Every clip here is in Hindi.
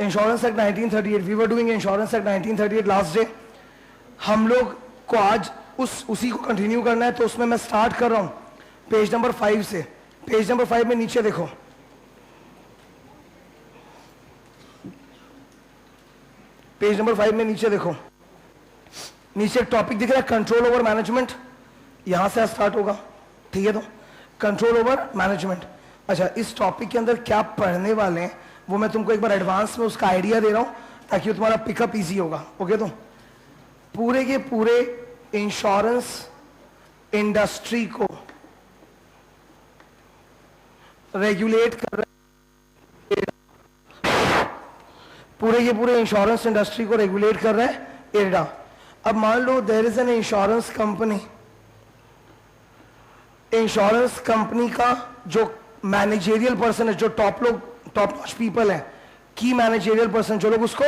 Insurance act 1938, we were doing insurance act 1938 last day. हम लोग को आज उसी को कंटिन्यू करना है, तो उसमें मैं स्टार्ट कर रहा हूं पेज नंबर 5 से। पेज नंबर 5 में नीचे देखो, पेज नंबर 5 में नीचे देखो, नीचे एक टॉपिक दिख रहा है कंट्रोल ओवर मैनेजमेंट, यहां से स्टार्ट होगा, ठीक है। तो कंट्रोल ओवर मैनेजमेंट, अच्छा इस टॉपिक के अंदर क्या पढ़ने वाले हैं वो मैं तुमको एक बार एडवांस में उसका आइडिया दे रहा हूं ताकि वो तुम्हारा पिकअप इजी होगा। ओके, तो पूरे के पूरे इंश्योरेंस इंडस्ट्री को रेगुलेट कर रहे, पूरे के पूरे इंश्योरेंस इंडस्ट्री को रेगुलेट कर रहा है इरडा। अब मान लो there is an insurance company, insurance company का जो मैनेजरियल पर्सन है, जो टॉप नॉच पीपल है, की मैनेजरियल पर्सन, जो लोग उसको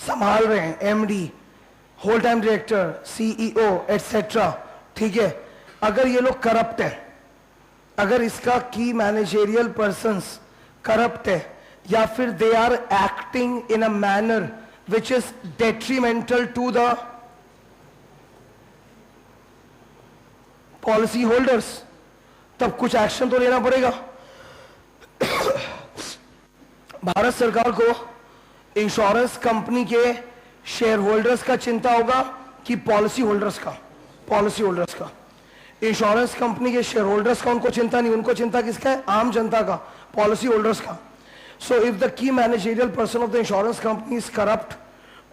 संभाल रहे हैं, MD, whole time director, CEO etcetera, ठीक है। अगर ये लोग करप्ट है, अगर इसका की मैनेजरियल पर्संस करप्ट है, या फिर they are acting in a manner which is detrimental to the policy holders, तब कुछ एक्शन तो लेना पड़ेगा। भारत सरकार को इंश्योरेंस कंपनी के शेयर होल्डर्स का चिंता होगा कि पॉलिसी होल्डर्स का, पॉलिसी होल्डर्स का। इंश्योरेंस कंपनी के शेयर होल्डर्स का उनको चिंता नहीं, उनको चिंता किसका है? आम जनता का, पॉलिसी होल्डर्स का। So if the key managerial person of the insurance company is corrupt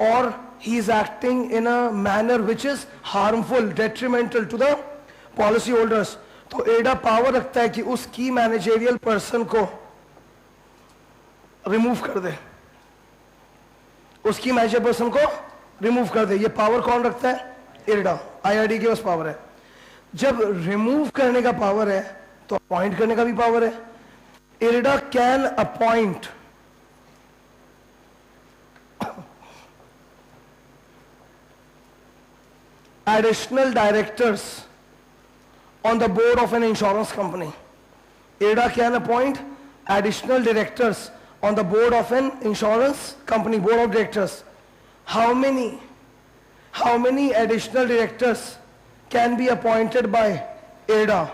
और he is acting in a manner which is harmful, detrimental to the policy holders, तो एडा पावर रखता है कि उस की मैनेजरियल पर्सन को रिमूव कर दे, उसकी मैनेजर पर्सन को रिमूव कर दे। ये पावर कौन रखता है? इरडा, आईआरडी के पास पावर है। जब रिमूव करने का पावर है तो अपॉइंट करने का भी पावर है। IRDA can appoint additional directors on the board of an insurance company. IRDA can appoint additional directors on the board of an insurance company, board of directors. How many additional directors can be appointed by IRDA?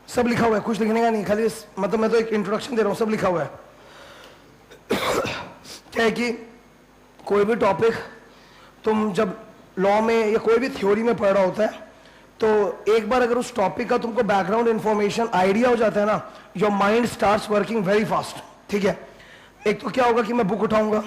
सब लिखा हुआ है, कुछ लिखने का नहीं, खाली मतलब मैं तो एक इंट्रोडक्शन दे रहा हूं, सब लिखा हुआ है। क्या है कि कोई भी टॉपिक तुम जब लॉ में या कोई भी थ्योरी में पढ़ रहा होता है, तो एक बार अगर उस टॉपिक का तुमको बैकग्राउंड इंफॉर्मेशन आइडिया हो जाता है ना, your mind starts working very fast, ठीक है। एक तो क्या होगा कि मैं बुक उठाऊंगा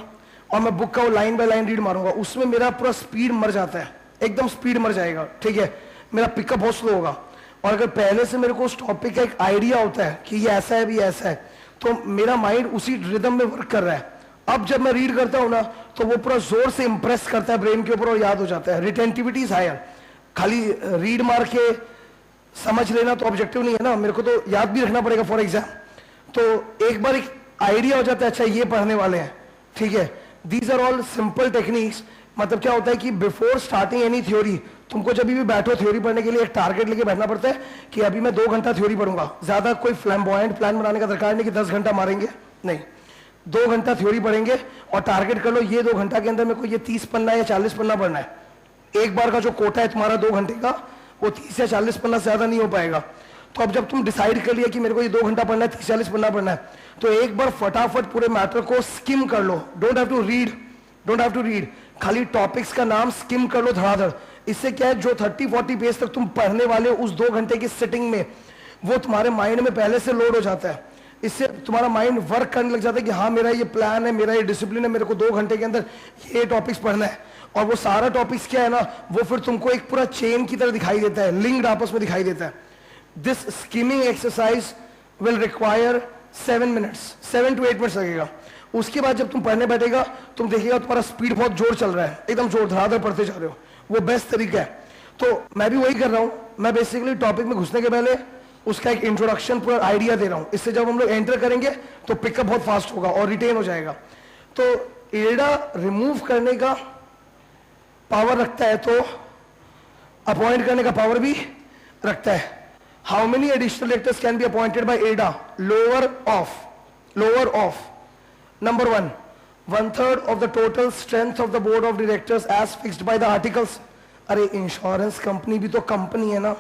और मैं बुक का वो लाइन बाय लाइन रीड मारूंगा, उसमें मेरा पूरा स्पीड मर जाता है, एकदम स्पीड मर जाएगा, ठीक है। मेरा पिकअप बहुत स्लो होगा। और अगर पहले से मेरे को उस टॉपिक का एक आइडिया होता है कि ये ऐसा है भी ऐसा है, तो मेरा माइंड उसी रिदम में वर्क कर रहा है। अब जब मैं रीड करता हूं ना, तो वो पूरा जोर से इंप्रेस करता है ब्रेन के ऊपर और याद हो जाता है। Retentivity is higher. खाली रीड मार के समझ लेना तो ऑब्जेक्टिव नहीं है ना, मेरे को तो याद भी रखना पड़ेगा फॉर एग्जाम। तो एक बार एक आइडिया हो जाता है, अच्छा ये पढ़ने वाले हैं, ठीक है। These are all simple techniques. मतलब क्या होता है कि बिफोर स्टार्टिंग एनी थ्योरी, तुमको जब भी बैठो थ्योरी पढ़ने के लिए एक टारगेट लेके बैठना पड़ता है कि अभी मैं 2 घंटा थ्योरी पढ़ूंगा। ज्यादा कोई फ्लैम्बॉयंट प्लान बनाने का दरकार नहीं कि 10 घंटा मारेंगे, नहीं, 2 घंटा थ्योरी पढ़ेंगे और टारगेट कर लो ये 2 घंटा के अंदर मेरे को ये 30 पन्ना या 40 पन्ना पढ़ना है। एक बार का जो कोटा है तुम्हारा 2 घंटे का, वो 30 या 40 पन्ना से ज्यादा नहीं हो पाएगा। तो अब जब तुम डिसाइड कर लिया कि मेरे को ये 2 घंटा पढ़ना है, 30-40 पन्ना पढ़ना है, तो एक बार फटाफट पूरे मैटर को स्किम कर लो। डोंट हैव टू रीड, खाली टॉपिक्स का नाम स्किम कर लो धड़ाधड़। इससे क्या है, जो 30-40 पेज तक तुम पढ़ने वाले हो उस 2 घंटे की सिटिंग में, वो तुम्हारे माइंड में पहले से लोड हो जाता है। इससे तुम्हारा माइंड वर्क करने लग जाता है कि हाँ मेरा ये प्लान है, मेरा ये डिसिप्लिन है, मेरे को 2 घंटे के अंदर ये टॉपिक्स पढ़ना है। और वो सारा टॉपिक्स क्या है ना, वो फिर तुमको एक पूरा चेन की तरह दिखाई देता है, लिंक्ड आपस में दिखाई देता है। This skimming exercise will require 7 to 8 minutes लगेगा। उसके बाद जब तुम पढ़ने बैठेगा, तुम देखिएगा तुम्हारा स्पीड बहुत जोर चल रहा है, एकदम जोर धड़ाधड़ पढ़ते जा रहे हो, वो बेस्ट तरीका है। तो मैं भी वही कर रहा हूं। मैं बेसिकली टॉपिक में घुसने के पहले उसका एक इंट्रोडक्शन पूरा आइडिया दे रहा हूं, इससे जब हम लोग एंटर करेंगे तो पिकअप बहुत फास्ट होगा और रिटेन हो जाएगा। तो इरडा रिमूव करने का पावर रखता है तो अपॉइंट करने का पावर भी रखता है। How many additional directors can be appointed by IRDA? Lower of number 1, 1/3 of the total strength of the board of directors as fixed by the articles। अरे इंश्योरेंस कंपनी भी तो कंपनी है ना,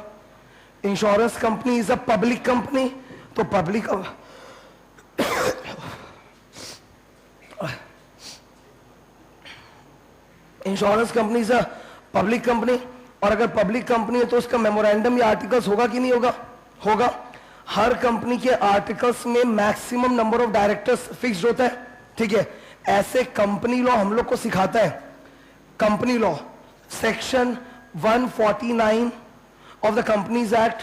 insurance company is a public company, तो public insurance company is a public company, और अगर पब्लिक कंपनी है तो उसका मेमोरेंडम या आर्टिकल्स होगा कि नहीं होगा? होगा। हर कंपनी के आर्टिकल्स में maximum number of directors fixed होता है, ठीक है। ऐसे कंपनी लॉ हम लोग को सिखाता है, company law section 149 of the companies act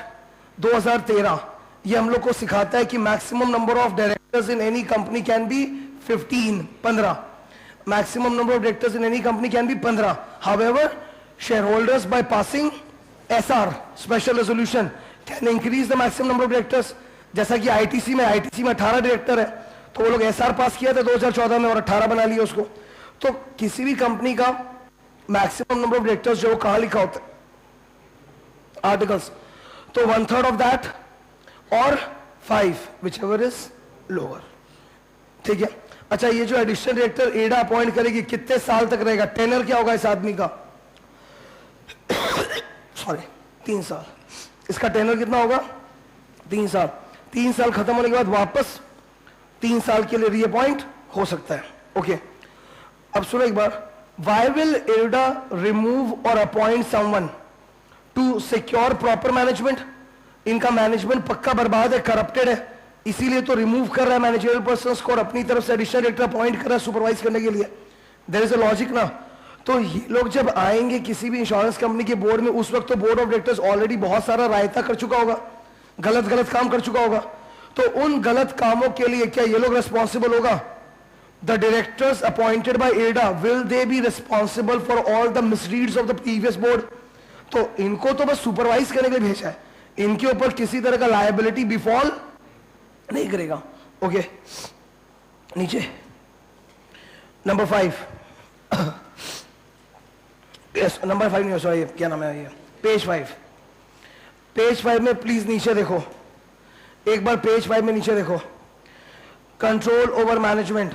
2013, ये हम लोग को सिखाता है कि maximum number of directors in any company can be 15 maximum number of directors in any company can be 15। However shareholders by passing SR special resolution can increase the maximum number of directors। जैसा कि आईटीसी में 18 डायरेक्टर है, तो वो लोग SR पास किया था 2014 में और 18 बना लिया उसको। तो किसी भी कंपनी का मैक्सिमम नंबर ऑफ डायरेक्टर्स जो कहां लिखा होता है? आर्टिकल्स। तो 1/3 ऑफ दैट और 5 whichever is lower, ठीक है। अच्छा, ये जो एडिशनल डायरेक्टर इरडा अपॉइंट करेगी कितने साल तक रहेगा? टेनर क्या होगा इस आदमी का? सॉरी 3 साल। इसका टेनर कितना होगा? 3 साल। 3 साल खत्म होने के बाद वापस 3 साल के लिए रीअपॉइंट हो सकता है। ओके, अब सुनो एक बार, वाई विल इरडा रिमूव और appoint someone to secure proper management? इनका मैनेजमेंट पक्का बर्बाद है, करप्टेड है, इसीलिए तो रिमूव कर रहा है मैनेजरियल पर्संस को और अपनी तरफ से एडिशनल डायरेक्टर अपॉइंट कर रहा है सुपरवाइज करने के लिए। देयर इज अ लॉजिक ना। तो ये लोग जब आएंगे किसी भी इंश्योरेंस कंपनी के बोर्ड में, उस वक्त तो बोर्ड ऑफ डायरेक्टर्स ऑलरेडी बहुत सारा रायता कर चुका होगा, गलत काम कर चुका होगा। तो उन गलत कामों के लिए क्या ये लोग रिस्पॉन्सिबल होगा? The directors appointed by IRDA, will they be responsible for all the misdeeds of the previous board? तो इनको तो बस सुपरवाइज करने के लिए भेजा है, इनके ऊपर किसी तरह का लायबिलिटी बिफॉल नहीं करेगा। ओके, नीचे नंबर 5 नंबर 5 नहीं, सॉरी क्या नाम है ये, पेज 5। पेज 5 में प्लीज नीचे देखो, एक बार पेज 5 में नीचे देखो, कंट्रोल ओवर मैनेजमेंट,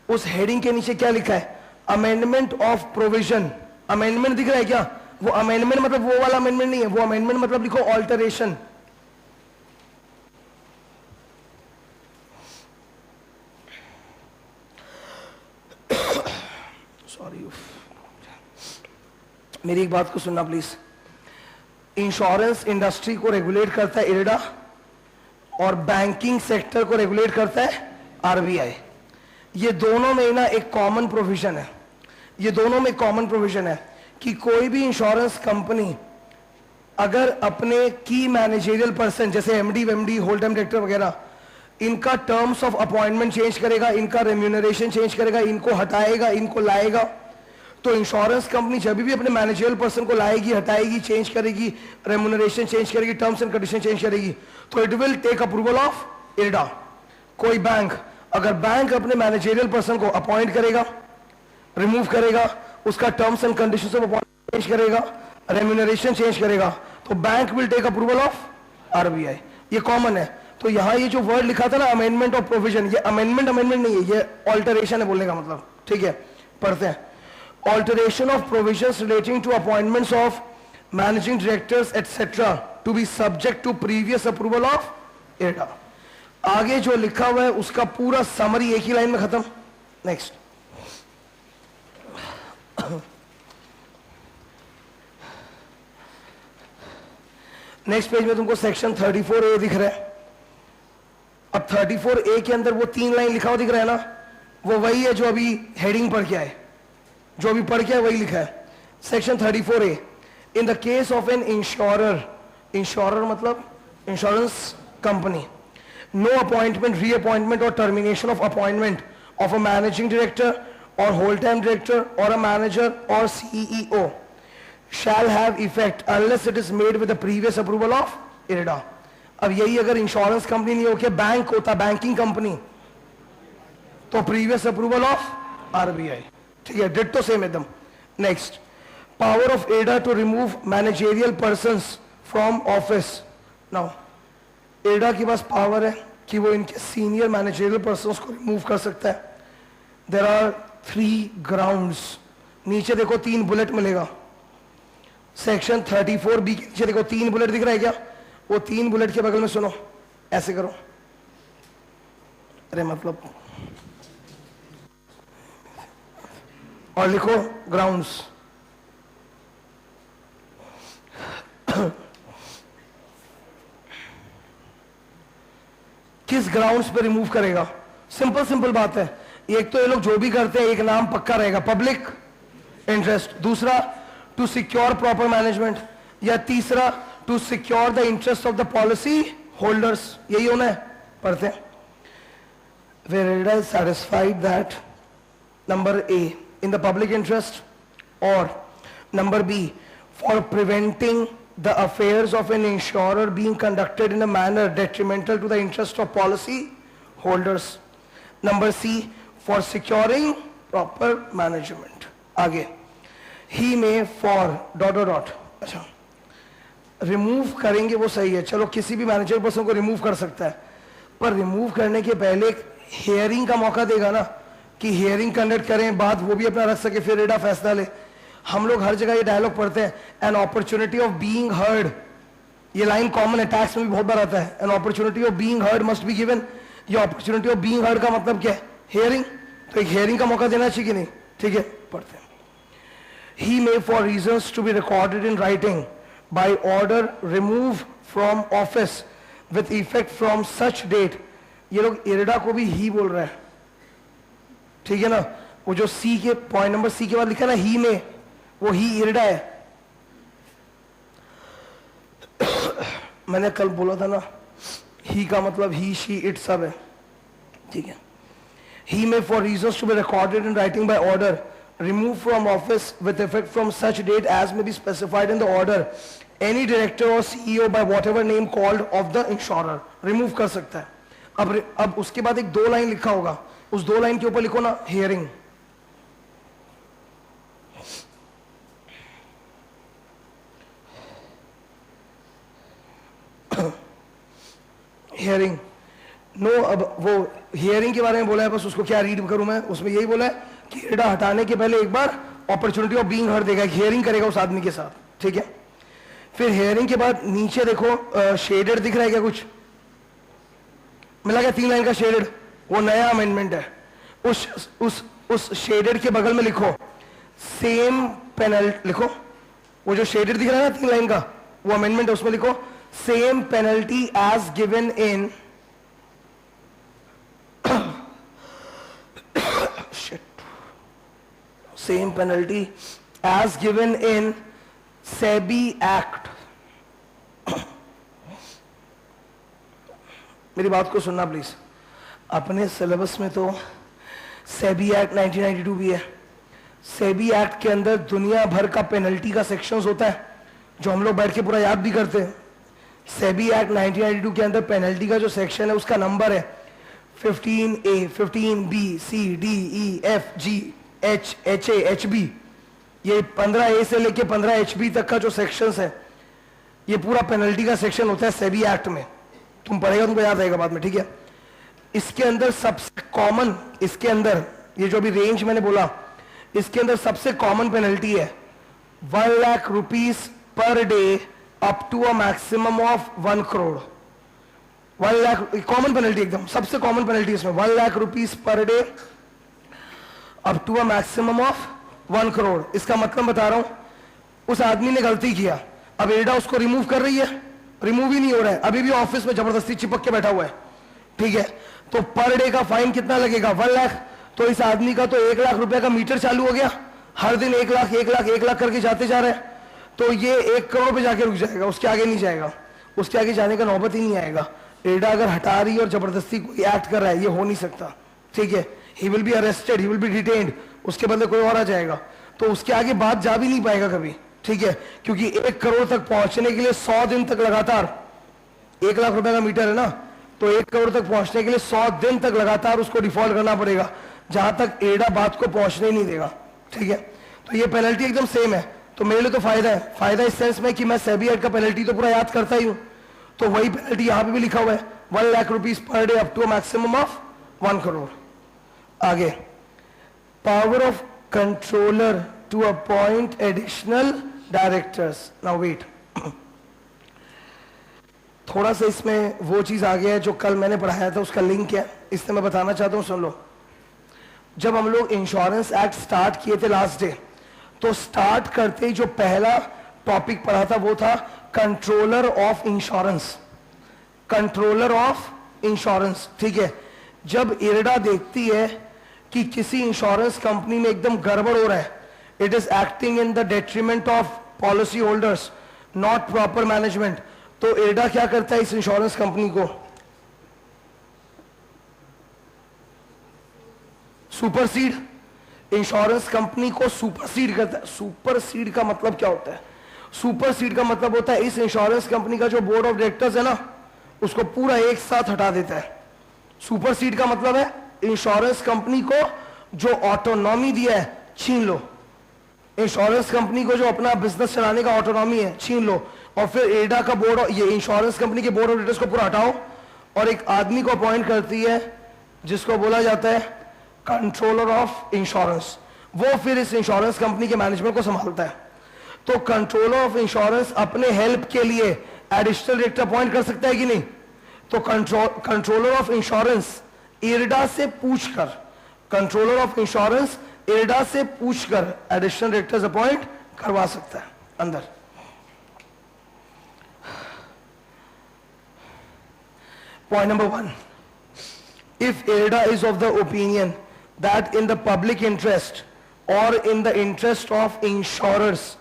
उस हेडिंग के नीचे क्या लिखा है? Amendment of provision. अमेंडमेंट दिख रहा है क्या? वो अमेंडमेंट मतलब वो वाला अमेंडमेंट नहीं है, वो अमेंडमेंट मतलब लिखो ऑल्टरेशन। सॉरी, मेरी एक बात को सुनना प्लीज। इंश्योरेंस इंडस्ट्री को रेगुलेट करता है इरडा और बैंकिंग सेक्टर को रेगुलेट करता है आरबीआई। ये दोनों में ना एक कॉमन प्रोविजन है, ये दोनों में कॉमन प्रोविजन है कि कोई भी इंश्योरेंस कंपनी अगर अपने की मैनेजरियल पर्सन जैसे एमडी वेमडी होल टाइम डायरेक्टर वगैरह, इनका टर्म्स ऑफ अपॉइंटमेंट चेंज करेगा, इनका रेम्यूनरेशन चेंज करेगा, इनको हटाएगा, इनको लाएगा, तो इंश्योरेंस कंपनी जब भी अपने मैनेजरियल पर्सन को लाएगी, हटाएगी, चेंज करेगी, रेम्यूनरेशन चेंज करेगी, टर्म्स एंड कंडीशन चेंज करेगी, तो it will take approval of IRDA. कोई बैंक, अगर बैंक अपने मैनेजरियल पर्सन को अपॉइंट करेगा, रिमूव करेगा, उसका terms and conditions of appointment change करेगा, रेम्यूनरेशन चेंज करेगा, तो bank will take approval of RBI. ये कॉमन है। तो यहां ये जो वर्ड लिखा था ना अमेंडमेंट ऑफ प्रोविजन, ये अमेंडमेंट नहीं है, ये ऑल्टरेशन है बोलने का मतलब, ठीक है। पढ़ते हैं, alteration of provisions relating to appointments of managing directors etc to be subject to previous approval of IRDA। आगे जो लिखा हुआ है उसका पूरा समरी एक ही लाइन में खत्म। नेक्स्ट, नेक्स्ट पेज में तुमको सेक्शन 34A दिख रहा है। अब 34A के अंदर वो 3 लाइन लिखा हुआ दिख रहा है ना, वो वही है जो अभी हेडिंग पढ़ के आए, जो अभी पढ़ के वही लिखा है। Section 34A, in the case of an insurer, insurer मतलब insurance company, no appointment, reappointment और termination of appointment of a managing director और होल टाइम डायरेक्टर और अ मैनेजर और CEO shall have effect unless it is made with the previous approval of IRDA। अब यही अगर इंश्योरेंस कंपनी नहीं होके बैंक होता, बैंकिंग कंपनी, तो प्रीवियस अप्रूवल ऑफ आरबीआई। ठीक है, डिट्टो सेम एकदम। Next, power of IRDA to remove managerial persons from office. Now IRDA के पास पावर है कि वो इनके सीनियर मैनेजेरियल पर्संस को रिमूव कर सकता है। There are 3 grounds. नीचे देखो 3 बुलेट मिलेगा, सेक्शन 34B के नीचे देखो 3 बुलेट दिख रहा है क्या? वो 3 बुलेट के बगल में सुनो, ऐसे करो, अरे मतलब, और लिखो ग्राउंड्स। किस ग्राउंड्स पे रिमूव करेगा? सिंपल सिंपल बात है। एक तो ये लोग जो भी करते हैं, एक नाम पक्का रहेगा, पब्लिक इंटरेस्ट। दूसरा, टू सिक्योर प्रॉपर मैनेजमेंट। या तीसरा, to secure the interest of the policy holders. यही होना है, पढ़ते हैं। Where it is satisfied that number A, in the public interest, or number B, for preventing the affairs of an insurer being conducted in a manner detrimental to the interest of policy holders. Number C, for securing proper management. आगे, he may for ... अच्छा, रिमूव करेंगे वो सही है, चलो किसी भी मैनेजर पर्सन को रिमूव कर सकता है, पर रिमूव करने के पहले एक हियरिंग का मौका देगा ना, कि हियरिंग कंडक्ट करें, बात वो भी अपना रख सके, फिर एडा फैसला ले। हम लोग हर जगह ये डायलॉग पढ़ते हैं, an opportunity of being heard. ये लाइन कॉमन है, टैक्स में भी बहुत बार आता है, an opportunity of being heard must be given. ये अपॉर्चुनिटी ऑफ बीइंग हर्ड का मतलब क्या है? हियरिंग। तो एक हियरिंग का मौका देना चाहिए कि नहीं? ठीक है, पढ़ते हैं। He may for reasons to be recorded in writing by order remove from office with effect from such date। ये लोग इरडा को भी ही बोल रहा है, ठीक है ना? वो जो सी के पॉइंट नंबर सी के बाद लिखा ना ही में, वो ही इरडा है। मैंने कल बोला था ना, ही का मतलब ही, शी, इट सब है, ठीक है। He may for reasons to be recorded in writing by order remove from office with effect from such date as may be specified in the order any director or CEO by whatever name called of the insurer। remove कर सकता है। अब उसके बाद एक 2 लाइन लिखा होगा, उस 2 लाइन के ऊपर लिखो ना हियरिंग। हियरिंग नो, अब वो हियरिंग के बारे में बोला है, बस उसको क्या रीड करूं मैं? उसमें यही बोला है कि एडा हटाने के पहले एक बार अपॉर्चुनिटी ऑफ बीइंग हर्ड देगा, हियरिंग करेगा उस आदमी के साथ, ठीक है। फिर हियरिंग के बाद नीचे देखो शेडेड दिख रहा है क्या? कुछ मिला क्या? 3 लाइन का शेडेड, वो नया अमेंडमेंट है। उस शेडेड के बगल में लिखो सेम पेनल्टी, लिखो वो जो शेडेड दिख रहा है ना 3 लाइन का, वो अमेंडमेंट है, उसमें लिखो same penalty as given in same penalty as given in SEBI Act। मेरी बात को सुनना प्लीज। अपने सिलेबस में तो SEBI Act 1992 भी है। SEBI Act के अंदर दुनिया भर का पेनल्टी का सेक्शंस होता है, जो हम लोग बैठ के पूरा याद भी करते हैं। SEBI Act 1992 के अंदर पेनल्टी का जो सेक्शन है उसका नंबर है 15A, 15B, C, D, E, F, G, H, HA, HB। ये 15A से लेके 15HB तक का जो सेक्शंस है, ये पूरा पेनल्टी का सेक्शन होता है सेबी एक्ट में। तुम पढ़ेगा, तुमको याद आएगा बाद में, ठीक है। इसके अंदर सबसे कॉमन, इसके अंदर ये जो भी रेंज मैंने बोला, इसके अंदर सबसे कॉमन पेनल्टी है 1 lakh rupees per day up to a maximum of 1 crore. 1 lakh common penalty, एकदम सबसे कॉमन पेनल्टी इसमें 1 lakh rupees per day up to a maximum of 1 crore. इसका मतलब बता रहा हूं, उस आदमी ने गलती किया, अब एडा उसको रिमूव कर रही है, रिमूव ही नहीं हो रहा है, अभी भी ऑफिस में जबरदस्ती चिपक के बैठा हुआ है, ठीक है। तो पर डे का फाइन कितना लगेगा? 1 लाख। तो इस आदमी का तो 1 लाख रुपए का मीटर चालू हो गया, हर दिन 1 लाख 1 लाख 1 लाख करके जाते जा रहे हैं, तो ये 1 करोड़ पे जाके रुक जाएगा, उसके आगे नहीं जाएगा, उसके आगे जाने का नौबत ही नहीं आएगा। एडा अगर हटा रही है और जबरदस्ती कोई एक्ट कर रहा है, ये हो नहीं सकता, ठीक है। He will be arrested, he will be detained, उसके बदले कोई और आ जाएगा, तो उसके आगे बात जा भी नहीं पाएगा कभी, ठीक है। क्योंकि 1 करोड़ तक पहुंचने के लिए 100 दिन तक लगातार 1 लाख रुपए का मीटर है ना, तो 1 करोड़ तक पहुंचने के लिए 100 दिन तक लगातार उसको डिफॉल्ट करना पड़ेगा, जहां तक एडा बात को पहुंचने ही नहीं देगा। ठीक है, तो ये पेनल्टी एकदम सेम है। तो मेरे लिए तो फायदा है, फायदा इस सेंस में कि मैं सेबी एक्ट का पेनल्टी तो पूरा याद करता ही हूं, तो वही पेनल्टी यहां पे भी लिखा हुआ है, 1 lakh rupees per day up to maximum of 1 crore. आगे, power of controller to appoint additional directors. Now wait, थोड़ा सा इसमें वो चीज आ गया है जो कल मैंने पढ़ाया था, उसका लिंक है, इससे मैं बताना चाहता हूं, सुन लो। जब हम लोग इंश्योरेंस एक्ट स्टार्ट किए थे लास्ट डे, तो स्टार्ट करते ही जो पहला टॉपिक पढ़ा था वो था controller of insurance. Controller of insurance, ठीक है। जब इरडा देखती है कि किसी इंश्योरेंस कंपनी में एकदम गड़बड़ हो रहा है, it is acting in the detriment of policy holders, not proper management, तो इरडा क्या करता है, इस इंश्योरेंस कंपनी को सुपरसीड, इंश्योरेंस कंपनी को सुपरसीड करता है। सुपरसीड का मतलब क्या होता है? सुपरसीड का मतलब होता है इस इंश्योरेंस कंपनी का जो बोर्ड ऑफ डायरेक्टर्स है ना, उसको पूरा एक साथ हटा देता है। सुपरसीड का मतलब है इंश्योरेंस कंपनी को जो ऑटोनॉमी दिया है छीन लो, इंश्योरेंस कंपनी को जो अपना बिजनेस चलाने का ऑटोनॉमी है छीन लो, और फिर एडा का बोर्ड, ये इंश्योरेंस कंपनी के बोर्ड ऑफ डायरेक्टर्स को पूरा हटाओ और एक आदमी को अपॉइंट करती है जिसको बोला जाता है कंट्रोलर ऑफ इंश्योरेंस। वो फिर इस इंश्योरेंस कंपनी के मैनेजमेंट को संभालता है। तो कंट्रोलर ऑफ इंश्योरेंस अपने हेल्प के लिए एडिशनल डायरेक्टर अपॉइंट कर सकता है कि नहीं? तो कंट्रोलर ऑफ इंश्योरेंस इरडा से पूछकर, कंट्रोलर ऑफ इंश्योरेंस इरडा से पूछकर एडिशनल डायरेक्टर्स अपॉइंट करवा सकता है अंदर। Point number 1, if IRDA is of the opinion that in the public interest or in the interest of insurers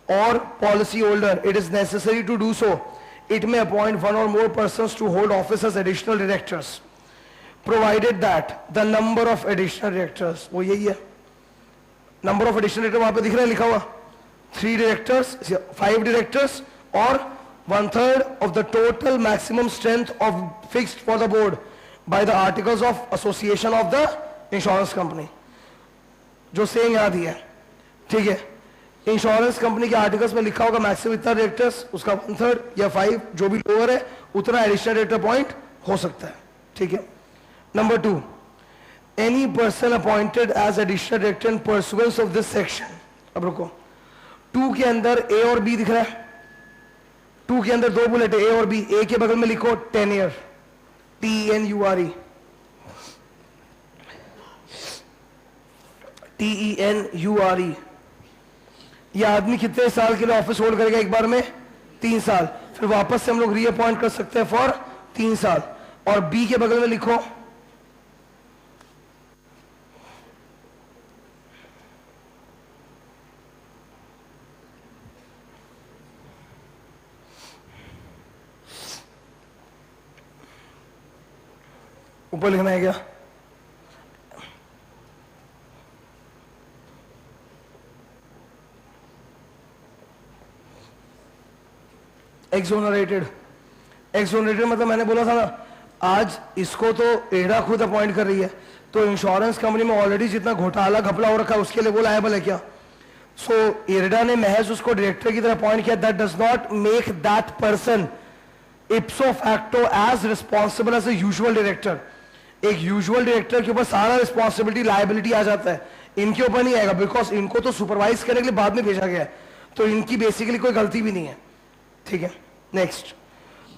or policyholder it is necessary to do so, it may appoint one or more persons to hold office as additional directors, provided that the number of additional directors, वो यही है, number of additional directors वहां पे दिख रहा है लिखा हुआ, 3 directors, 5 directors और 1/3 of the total maximum strength of fixed for the board by the articles of association of the insurance company, जो सेम याद दिया है। ठीक है, इंश्योरेंस कंपनी के आर्टिकल्स में लिखा होगा मैक्सिमम इतना डायरेक्टर्स, उसका 1/3 या 5 जो भी लोअर है उतना एडिशनल डायरेक्टर अपॉइंट हो सकता है। ठीक है, number 2, any person appointed as additional director in pursuance of this section. अब रुको, 2 के अंदर ए और बी दिख रहा है, 2 के अंदर 2 बुलेट है, ए और बी। ए के बगल में लिखो टेन्योर, TENURE, TENURE। यह आदमी कितने साल के लिए ऑफिस होल्ड करेगा? एक बार में 3 साल, फिर वापस से हम लोग रीअपॉइंट कर सकते हैं फॉर 3 साल। और बी के बगल में लिखो ऊपर लिखना है क्या? एक्सोनरेटेड। एक्सोनरेटेड मतलब मैंने बोला था ना, आज इसको तो एडा खुद अपॉइंट कर रही है, तो इंश्योरेंस कंपनी में ऑलरेडी जितना घोटाला घपला हो रखा है उसके लिए वो लायबल है क्या? सो इरडा ने महज उसको डायरेक्टर की तरह अपॉइंट किया, that does not make that person ipso facto as responsible as a usual director. एक यूजुअल डायरेक्टर के ऊपर सारा रिस्पॉन्सिबिलिटी लायबिलिटी आ जाता है, इनके ऊपर नहीं आएगा, बिकॉज इनको तो सुपरवाइज करने के लिए बाद में भेजा गया है, तो इनकी बेसिकली कोई गलती भी नहीं है। ठीक है, नेक्स्ट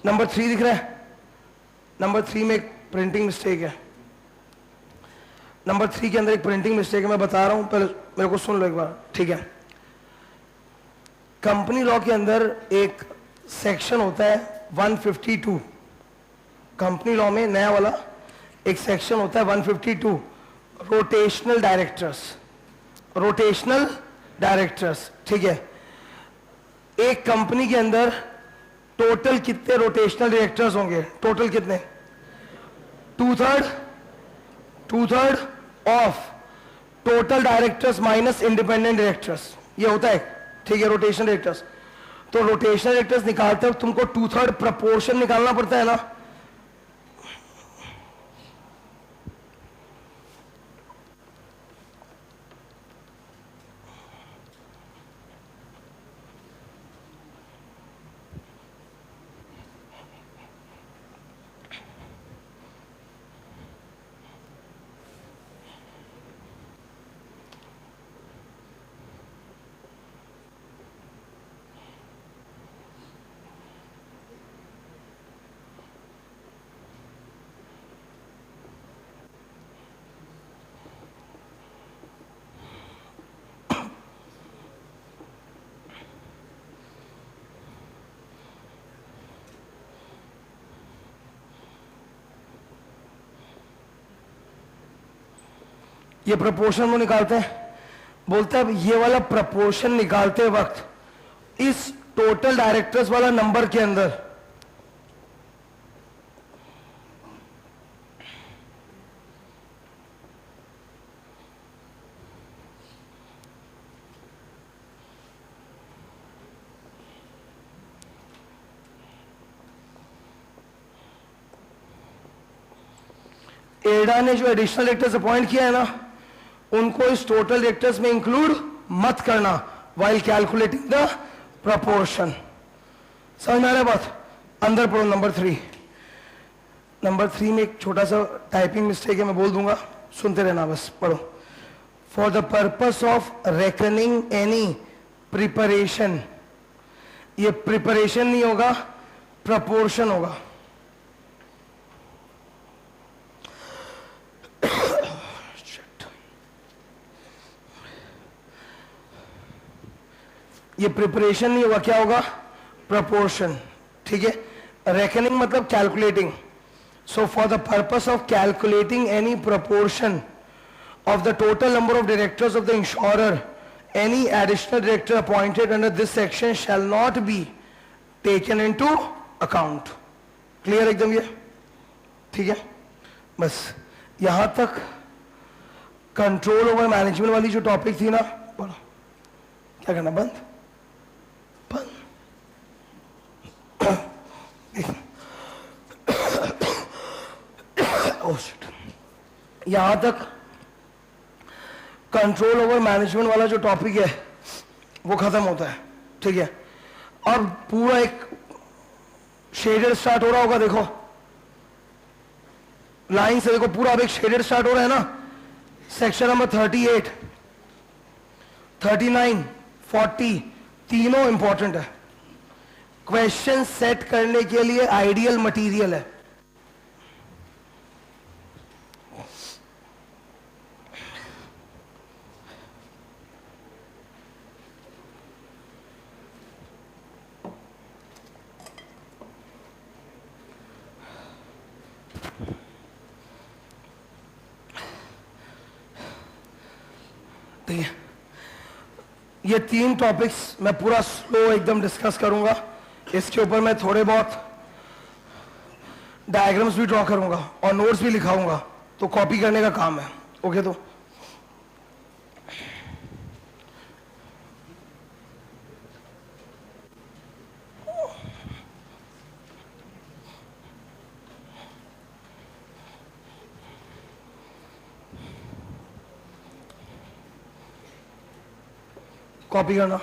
नंबर 3 दिख रहा है, नंबर 3 में एक प्रिंटिंग मिस्टेक है। नंबर 3 के अंदर एक प्रिंटिंग मिस्टेक है, मैं बता रहा हूं, पहले मेरे को सुन लो एक बार। ठीक है, कंपनी लॉ के अंदर एक सेक्शन होता है 152, कंपनी लॉ में नया वाला एक सेक्शन होता है 152, रोटेशनल डायरेक्टर्स। रोटेशनल डायरेक्टर्स, ठीक है, एक कंपनी के अंदर टोटल कितने रोटेशनल डायरेक्टर्स होंगे? टोटल कितने? 2/3 of total directors minus independent directors, ये होता है। ठीक है, रोटेशनल डायरेक्टर्स। तो रोटेशनल डायरेक्टर्स निकालते वक्त तुमको 2/3 प्रपोर्शन निकालना पड़ता है ना। ये प्रपोर्शन वो निकालते हैं, बोलते हैं ये वाला प्रपोर्शन निकालते वक्त इस टोटल डायरेक्टर्स वाला नंबर के अंदर एडा ने जो एडिशनल डायरेक्टर्स अपॉइंट किया है ना, उनको इस टोटल डायरेक्टर्स में इंक्लूड मत करना वाइल कैलकुलेटिंग द प्रपोर्शन। समझ में आ रहा है बात? अंदर पढ़ो नंबर 3। नंबर 3 में एक छोटा सा टाइपिंग मिस्टेक है, मैं बोल दूंगा, सुनते रहना बस। पढ़ो। For the purpose of reckoning any preparation, ये प्रिपरेशन नहीं होगा, प्रपोर्शन होगा। ये प्रिपरेशन नहीं होगा, क्या होगा? प्रपोर्शन। ठीक है, रेकनिंग मतलब calculating. So for the purpose of calculating any proportion of the total number of directors of the insurer, any additional director appointed under this section shall not be taken into account. Clear एकदम ये? ठीक है, बस यहां तक कंट्रोल ओवर मैनेजमेंट वाली जो टॉपिक थी ना, बोलो क्या करना? बंद बंद। यहां तक कंट्रोल ओवर मैनेजमेंट वाला जो टॉपिक है वो खत्म होता है। ठीक है, अब पूरा एक शेडेड स्टार्ट हो रहा होगा, देखो लाइन से देखो, पूरा अब एक शेडेड स्टार्ट हो रहा है ना। सेक्शन नंबर 38, 39, 40 तीनों इंपॉर्टेंट है, क्वेश्चन सेट करने के लिए आइडियल मटेरियल है। ये 3 टॉपिक्स मैं पूरा स्लो एकदम डिस्कस करूंगा, इसके ऊपर मैं थोड़े बहुत डायग्राम्स भी ड्रॉ करूंगा और नोट्स भी लिखाऊंगा, तो कॉपी करने का काम है। ओके, तो कॉपी करना।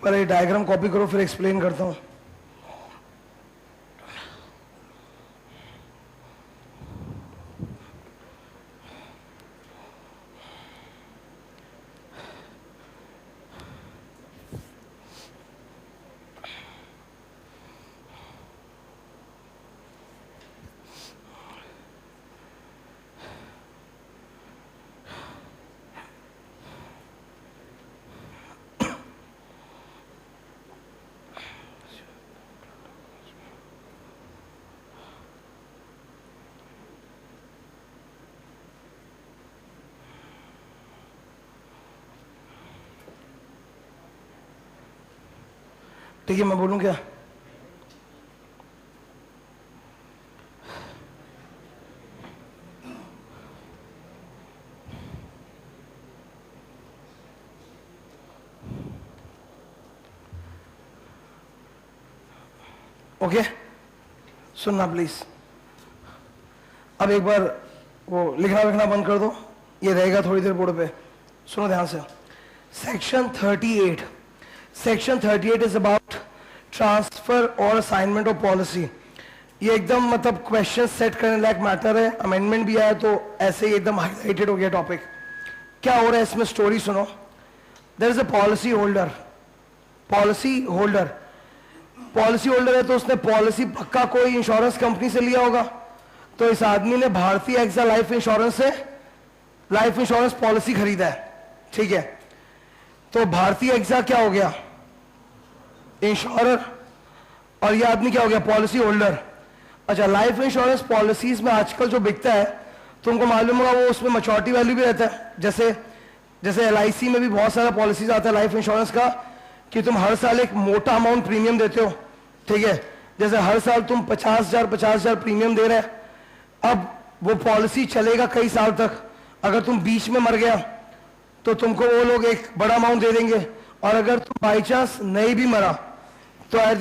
पहले डायग्राम कॉपी करो फिर एक्सप्लेन करता हूँ। ठीक है, मैं बोलूं क्या? ओके, सुनना प्लीज। अब एक बार वो लिखना लिखना बंद कर दो, ये रहेगा थोड़ी देर बोर्ड पे। सुनो ध्यान से। Section 38, section 38 is about transfer और असाइनमेंट ऑफ पॉलिसी। ये एकदम मतलब क्वेश्चन सेट करने लायक मैटर है। अमेंडमेंट भी आया तो ऐसे ही एकदम हाईलाइटेड हो गया टॉपिक। क्या हो रहा है इसमें, स्टोरी सुनो। There is a policy holder, policy holder, policy holder है तो उसने पॉलिसी पक्का कोई इंश्योरेंस कंपनी से लिया होगा। तो इस आदमी ने भारतीय एक्सा लाइफ इंश्योरेंस से लाइफ इंश्योरेंस पॉलिसी खरीदा है, ठीक है। तो भारतीय एक्सा क्या हो गया, इंश्योरर, और ये आदमी क्या हो गया, पॉलिसी होल्डर। अच्छा, लाइफ इंश्योरेंस पॉलिसीज में आजकल जो बिकता है तुमको मालूम होगा वो उसमें मैच्योरिटी वैल्यू भी रहता है। जैसे जैसे LIC में भी बहुत सारा पॉलिसीज आता है लाइफ इंश्योरेंस का कि तुम हर साल एक मोटा अमाउंट प्रीमियम देते हो, ठीक है। जैसे हर साल तुम 50,000 प्रीमियम दे रहे हैं। अब वो पॉलिसी चलेगा कई साल तक। अगर तुम बीच में मर गया तो तुमको वो लोग एक बड़ा अमाउंट दे देंगे, और अगर तुम बाई चांस नहीं भी मरा तो at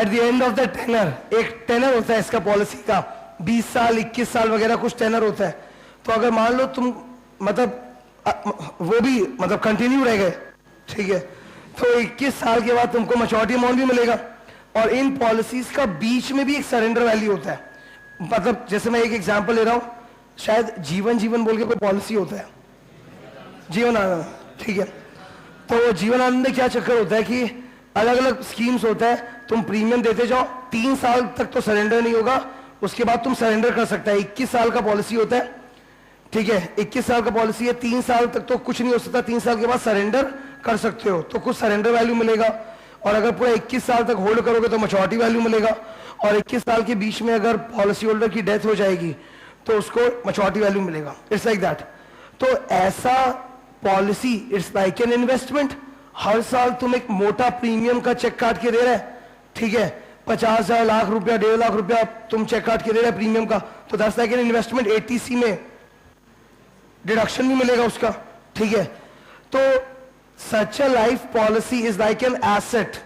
the end of the tenor, एक टेनर होता है इसका पॉलिसी का, 20 साल 21 साल वगैरह कुछ टेनर होता है। तो अगर मान लो तुम मतलब वो भी मतलब कंटिन्यू रह गए, ठीक है, तो 21 साल के बाद तुमको मैच्योरिटी अमाउंट भी मिलेगा। और इन पॉलिसीज का बीच में भी एक सरेंडर वैल्यू होता है। मतलब जैसे मैं एक एग्जांपल ले रहा हूं, शायद जीवन बोल के कोई पॉलिसी होता है, जीवन आनंद, ठीक है। तो जीवन आनंद में क्या चक्कर होता है कि अलग अलग स्कीम्स होता है, तुम प्रीमियम देते जाओ, 3 साल तक तो सरेंडर नहीं होगा, उसके बाद तुम सरेंडर कर सकता है। 21 साल का पॉलिसी होता है, ठीक है, 21 साल का पॉलिसी है, 3 साल तक तो कुछ नहीं हो सकता, 3 साल के बाद सरेंडर कर सकते हो, तो कुछ सरेंडर वैल्यू मिलेगा। और अगर पूरा 21 साल तक होल्ड करोगे तो मैच्योरिटी वैल्यू मिलेगा। और 21 साल के बीच में अगर पॉलिसी होल्डर की डेथ हो जाएगी तो उसको मैच्योरिटी वैल्यू मिलेगा। It's like that. तो ऐसा policy it's like an investment. हर साल तुम एक मोटा प्रीमियम का चेक काट के दे रहे, ठीक है, 50,000 लाख रुपया 1.5 लाख रुपया तुम चेक काट के दे रहे प्रीमियम का, तो that's like an investment. 80C में डिडक्शन भी मिलेगा उसका, ठीक है। तो such a life policy is like an asset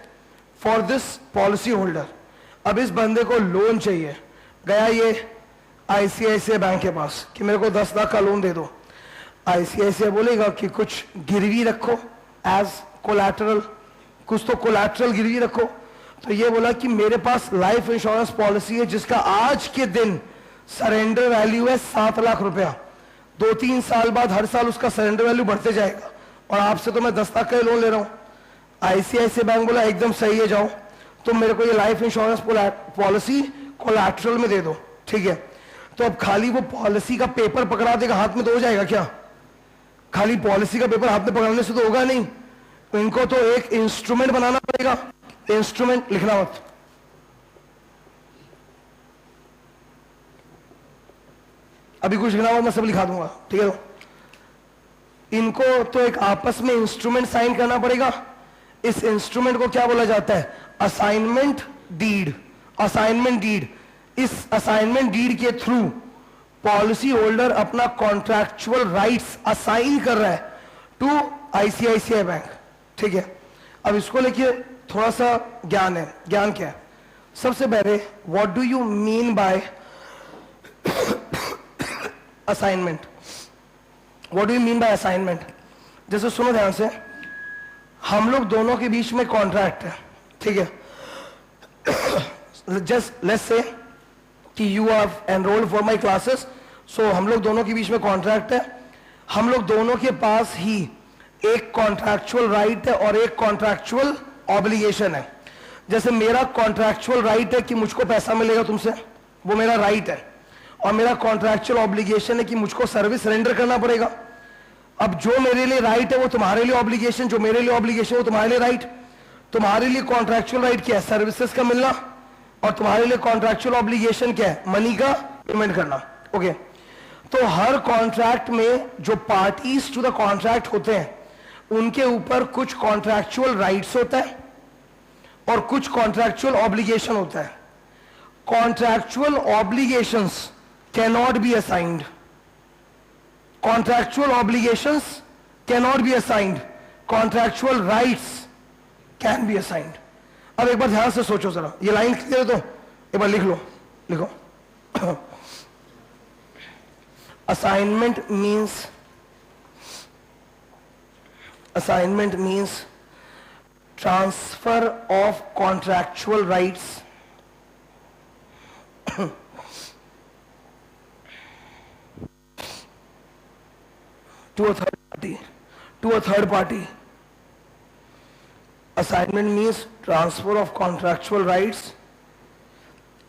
for this policy holder. अब इस बंदे को लोन चाहिए, गया ये ICICI बैंक के पास कि मेरे को 10 लाख का लोन दे दो। ICICI बोलेगा कि कुछ गिरवी रखो एज कोलैटरल, कुछ तो कोलैटरल गिरवी रखो। तो ये बोला कि मेरे पास लाइफ इंश्योरेंस पॉलिसी है जिसका आज के दिन सरेंडर वैल्यू है 7 लाख रुपया। 2-3 साल बाद हर साल उसका सरेंडर वैल्यू बढ़ते जाएगा, और आपसे तो मैं 10 लाख का लोन ले रहा हूं। ICICI बैंक बोला एकदम सही है, जाओ तुम मेरे को ये लाइफ इंश्योरेंस पॉलिसी कोलैटरल में दे दो, ठीक है। तो अब खाली वो पॉलिसी का पेपर पकड़ा देगा हाथ में तो हो जाएगा क्या? खाली पॉलिसी का पेपर हाथ में पकड़ने से तो होगा नहीं, तो इनको तो एक इंस्ट्रूमेंट बनाना पड़ेगा। इंस्ट्रूमेंट लिखना मत, अभी कुछ लिखना हो मैं सब लिखा दूंगा, ठीक है। इनको तो एक आपस में इंस्ट्रूमेंट साइन करना पड़ेगा। इस इंस्ट्रूमेंट को क्या बोला जाता है? Assignment deed. असाइनमेंट डीड, इस असाइनमेंट डीड के थ्रू पॉलिसी होल्डर अपना कॉन्ट्रैक्चुअल राइट्स असाइन कर रहा है टू ICICI बैंक, ठीक है। अब इसको लेके थोड़ा सा ज्ञान है। ज्ञान क्या है? सबसे पहले what do you mean by assignment? What do you mean by assignment? जैसे सुनो ध्यान से, हम लोग दोनों के बीच में कॉन्ट्रैक्ट है, ठीक है। जस्ट लेट्स से कि you are enrolled for my classes, so हम लोग दोनों के बीच में कॉन्ट्रैक्ट है। हम लोग दोनों के पास ही एक कॉन्ट्रैक्चुअल राइट है और एक कॉन्ट्रैक्चुअल ऑब्लिगेशन है। जैसे मेरा कॉन्ट्रैक्चुअल राइट है कि मुझको पैसा मिलेगा तुमसे, वो मेरा राइट है, और मेरा कॉन्ट्रैक्चुअल ऑब्लिगेशन है कि मुझको सर्विस रेंडर करना पड़ेगा। अब जो मेरे लिए राइट है वो तुम्हारे लिए ऑब्लिगेशन, जो मेरे लिए ऑब्लिगेशन वो तुम्हारे लिए राइट। तुम्हारे लिए कॉन्ट्रैक्चुअल राइट क्या है? सर्विसेज का मिलना, और तुम्हारे लिए कॉन्ट्रैक्चुअल ऑब्लिगेशन क्या है? मनी का पेमेंट करना। ओके, तो हर कॉन्ट्रैक्ट में जो पार्टीज टू द कॉन्ट्रैक्ट होते हैं उनके ऊपर कुछ कॉन्ट्रैक्चुअल राइट्स होता है और कुछ कॉन्ट्रैक्चुअल ऑब्लिगेशन होता है। Contractual obligations cannot be assigned, contractual obligations cannot be assigned, contractual rights can be assigned। अब एक बार ध्यान से सोचो जरा, ये लाइन क्लियर है तो एक बार लिख लो, लिखो। assignment means transfer of contractual rights to a third party। Assignment means transfer of contractual rights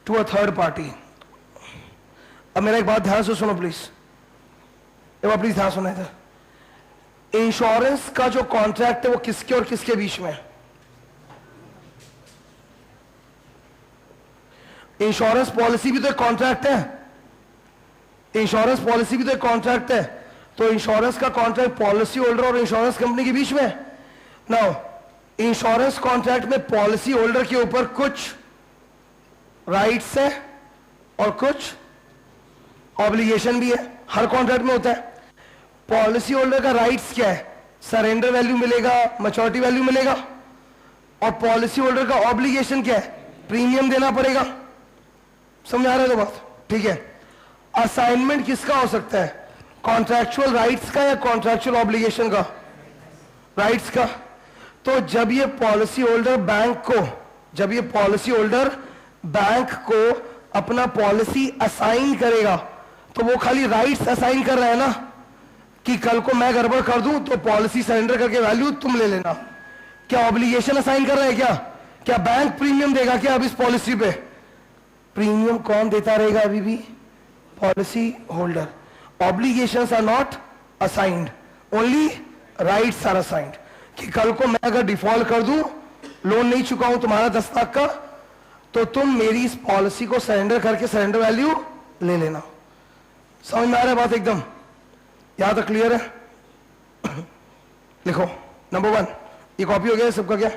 to a third party। अब मेरा एक बात ध्यान से सुनो प्लीज, एक बार प्लीज ध्यान सुना इधर। इंश्योरेंस का जो कॉन्ट्रैक्ट है वो किसके और किसके बीच में है? इंश्योरेंस पॉलिसी भी तो एक कॉन्ट्रैक्ट है, इंश्योरेंस पॉलिसी भी तो एक कॉन्ट्रैक्ट है। तो इंश्योरेंस का कॉन्ट्रैक्ट पॉलिसी होल्डर और इंश्योरेंस कंपनी के बीच में। नाउ इंश्योरेंस कॉन्ट्रैक्ट में पॉलिसी होल्डर के ऊपर कुछ राइट्स है और कुछ ऑब्लिगेशन भी है, हर कॉन्ट्रैक्ट में होता है। पॉलिसी होल्डर का राइट्स क्या है? सरेंडर वैल्यू मिलेगा, मैच्योरिटी वैल्यू मिलेगा। और पॉलिसी होल्डर का ऑब्लिगेशन क्या है? प्रीमियम देना पड़ेगा। समझ आ रहा है तो बात? ठीक है। असाइनमेंट किसका हो सकता है? कॉन्ट्रैक्चुअल राइट्स का या कॉन्ट्रैक्चुअल ऑब्लिगेशन का? राइट्स का। तो जब ये पॉलिसी होल्डर बैंक को अपना पॉलिसी असाइन करेगा तो वो खाली राइट्स असाइन कर रहा है ना, कि कल को मैं गड़बड़ कर दूं तो पॉलिसी सरेंडर करके वैल्यू तुम ले लेना। क्या ऑब्लिगेशन असाइन कर रहा है? क्या बैंक प्रीमियम देगा क्या अब इस पॉलिसी पे? प्रीमियम कौन देता रहेगा? अभी भी policy holder. Obligations are not assigned, only rights are assigned। कि कल को मैं अगर डिफॉल्ट कर दूं, लोन नहीं चुकाऊं तुम्हारा 10 लाख का, तो तुम मेरी इस पॉलिसी को सरेंडर करके सरेंडर वैल्यू ले लेना। समझ में आ रहा है बात एकदम? यहां तक क्लियर है? लिखो नंबर 1। ये कॉपी हो गया सबका? क्या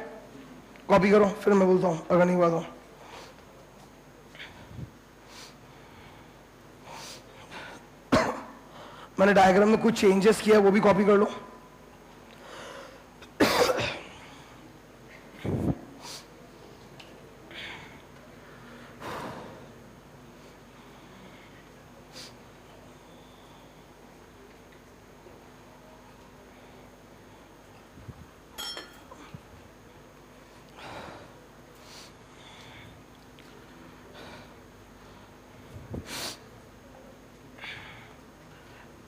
कॉपी करो, फिर मैं बोलता हूं अगर नहीं हुआ तो। मैंने डायग्राम में कुछ चेंजेस किया, वो भी कॉपी कर लो।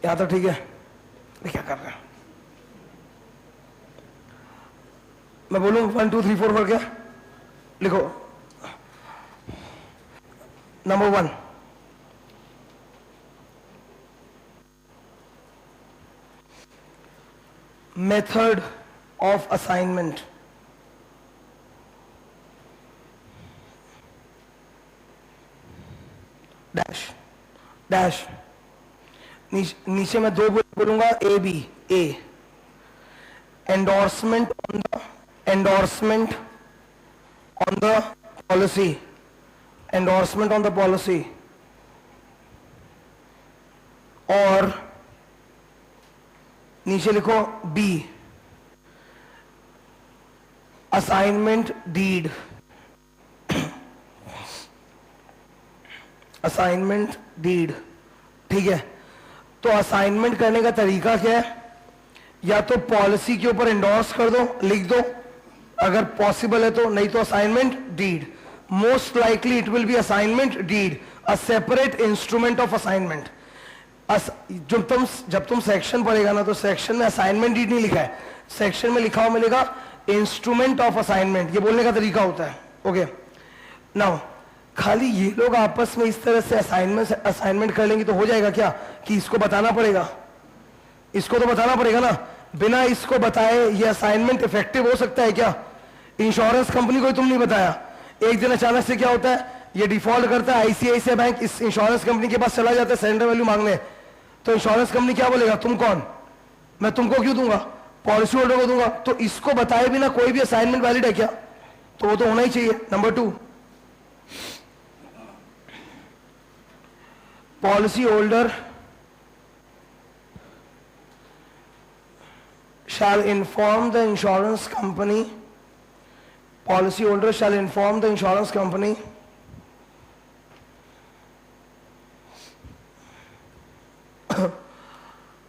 यहां तक ठीक है? ये क्या कर रहे हैं? मैं बोलूं 1 2 3 4 कर क्या? लिखो number 1, method of assignment. Dash नीचे मैं 2 बोलूंगा, A B. A endorsement on the policy, endorsement on the policy. और नीचे लिखो B, assignment deed. Assignment deed, ठीक है। तो असाइनमेंट करने का तरीका क्या है? या तो पॉलिसी के ऊपर इंडोर्स कर दो, लिख दो अगर पॉसिबल है तो, नहीं तो assignment deed. Most likely it will be assignment deed, a separate instrument of assignment. जब तुम सेक्शन पढ़ेगा ना तो सेक्शन में असाइनमेंट डीड नहीं लिखा है, सेक्शन में लिखा हुआ मिलेगा इंस्ट्रूमेंट ऑफ असाइनमेंट। ये बोलने का तरीका होता है। ओके नाउ खाली ये लोग आपस में इस तरह से असाइनमेंट कर लेंगे तो हो जाएगा क्या कि इसको बताना पड़ेगा? इसको तो बताना पड़ेगा ना। बिना इसको बताए ये असाइनमेंट इफेक्टिव हो सकता है क्या? इंश्योरेंस कंपनी को तुम नहीं बताया, एक दिन अचानक से क्या होता है, ये डिफॉल्ट करता है, आईसीआईसीआई बैंक इस इंश्योरेंस कंपनी के पास चला जाता है सरेंडर वैल्यू मांगने, तो इंश्योरेंस कंपनी क्या बोलेगा, तुम कौन, मैं तुमको क्यों दूंगा, पॉलिसी होल्डर को दूंगा। तो इसको बताए बिना कोई भी असाइनमेंट वैलिड है क्या? तो वो तो होना ही चाहिए। Number 2, policy holder shall inform the insurance company, policyholder shall inform the insurance company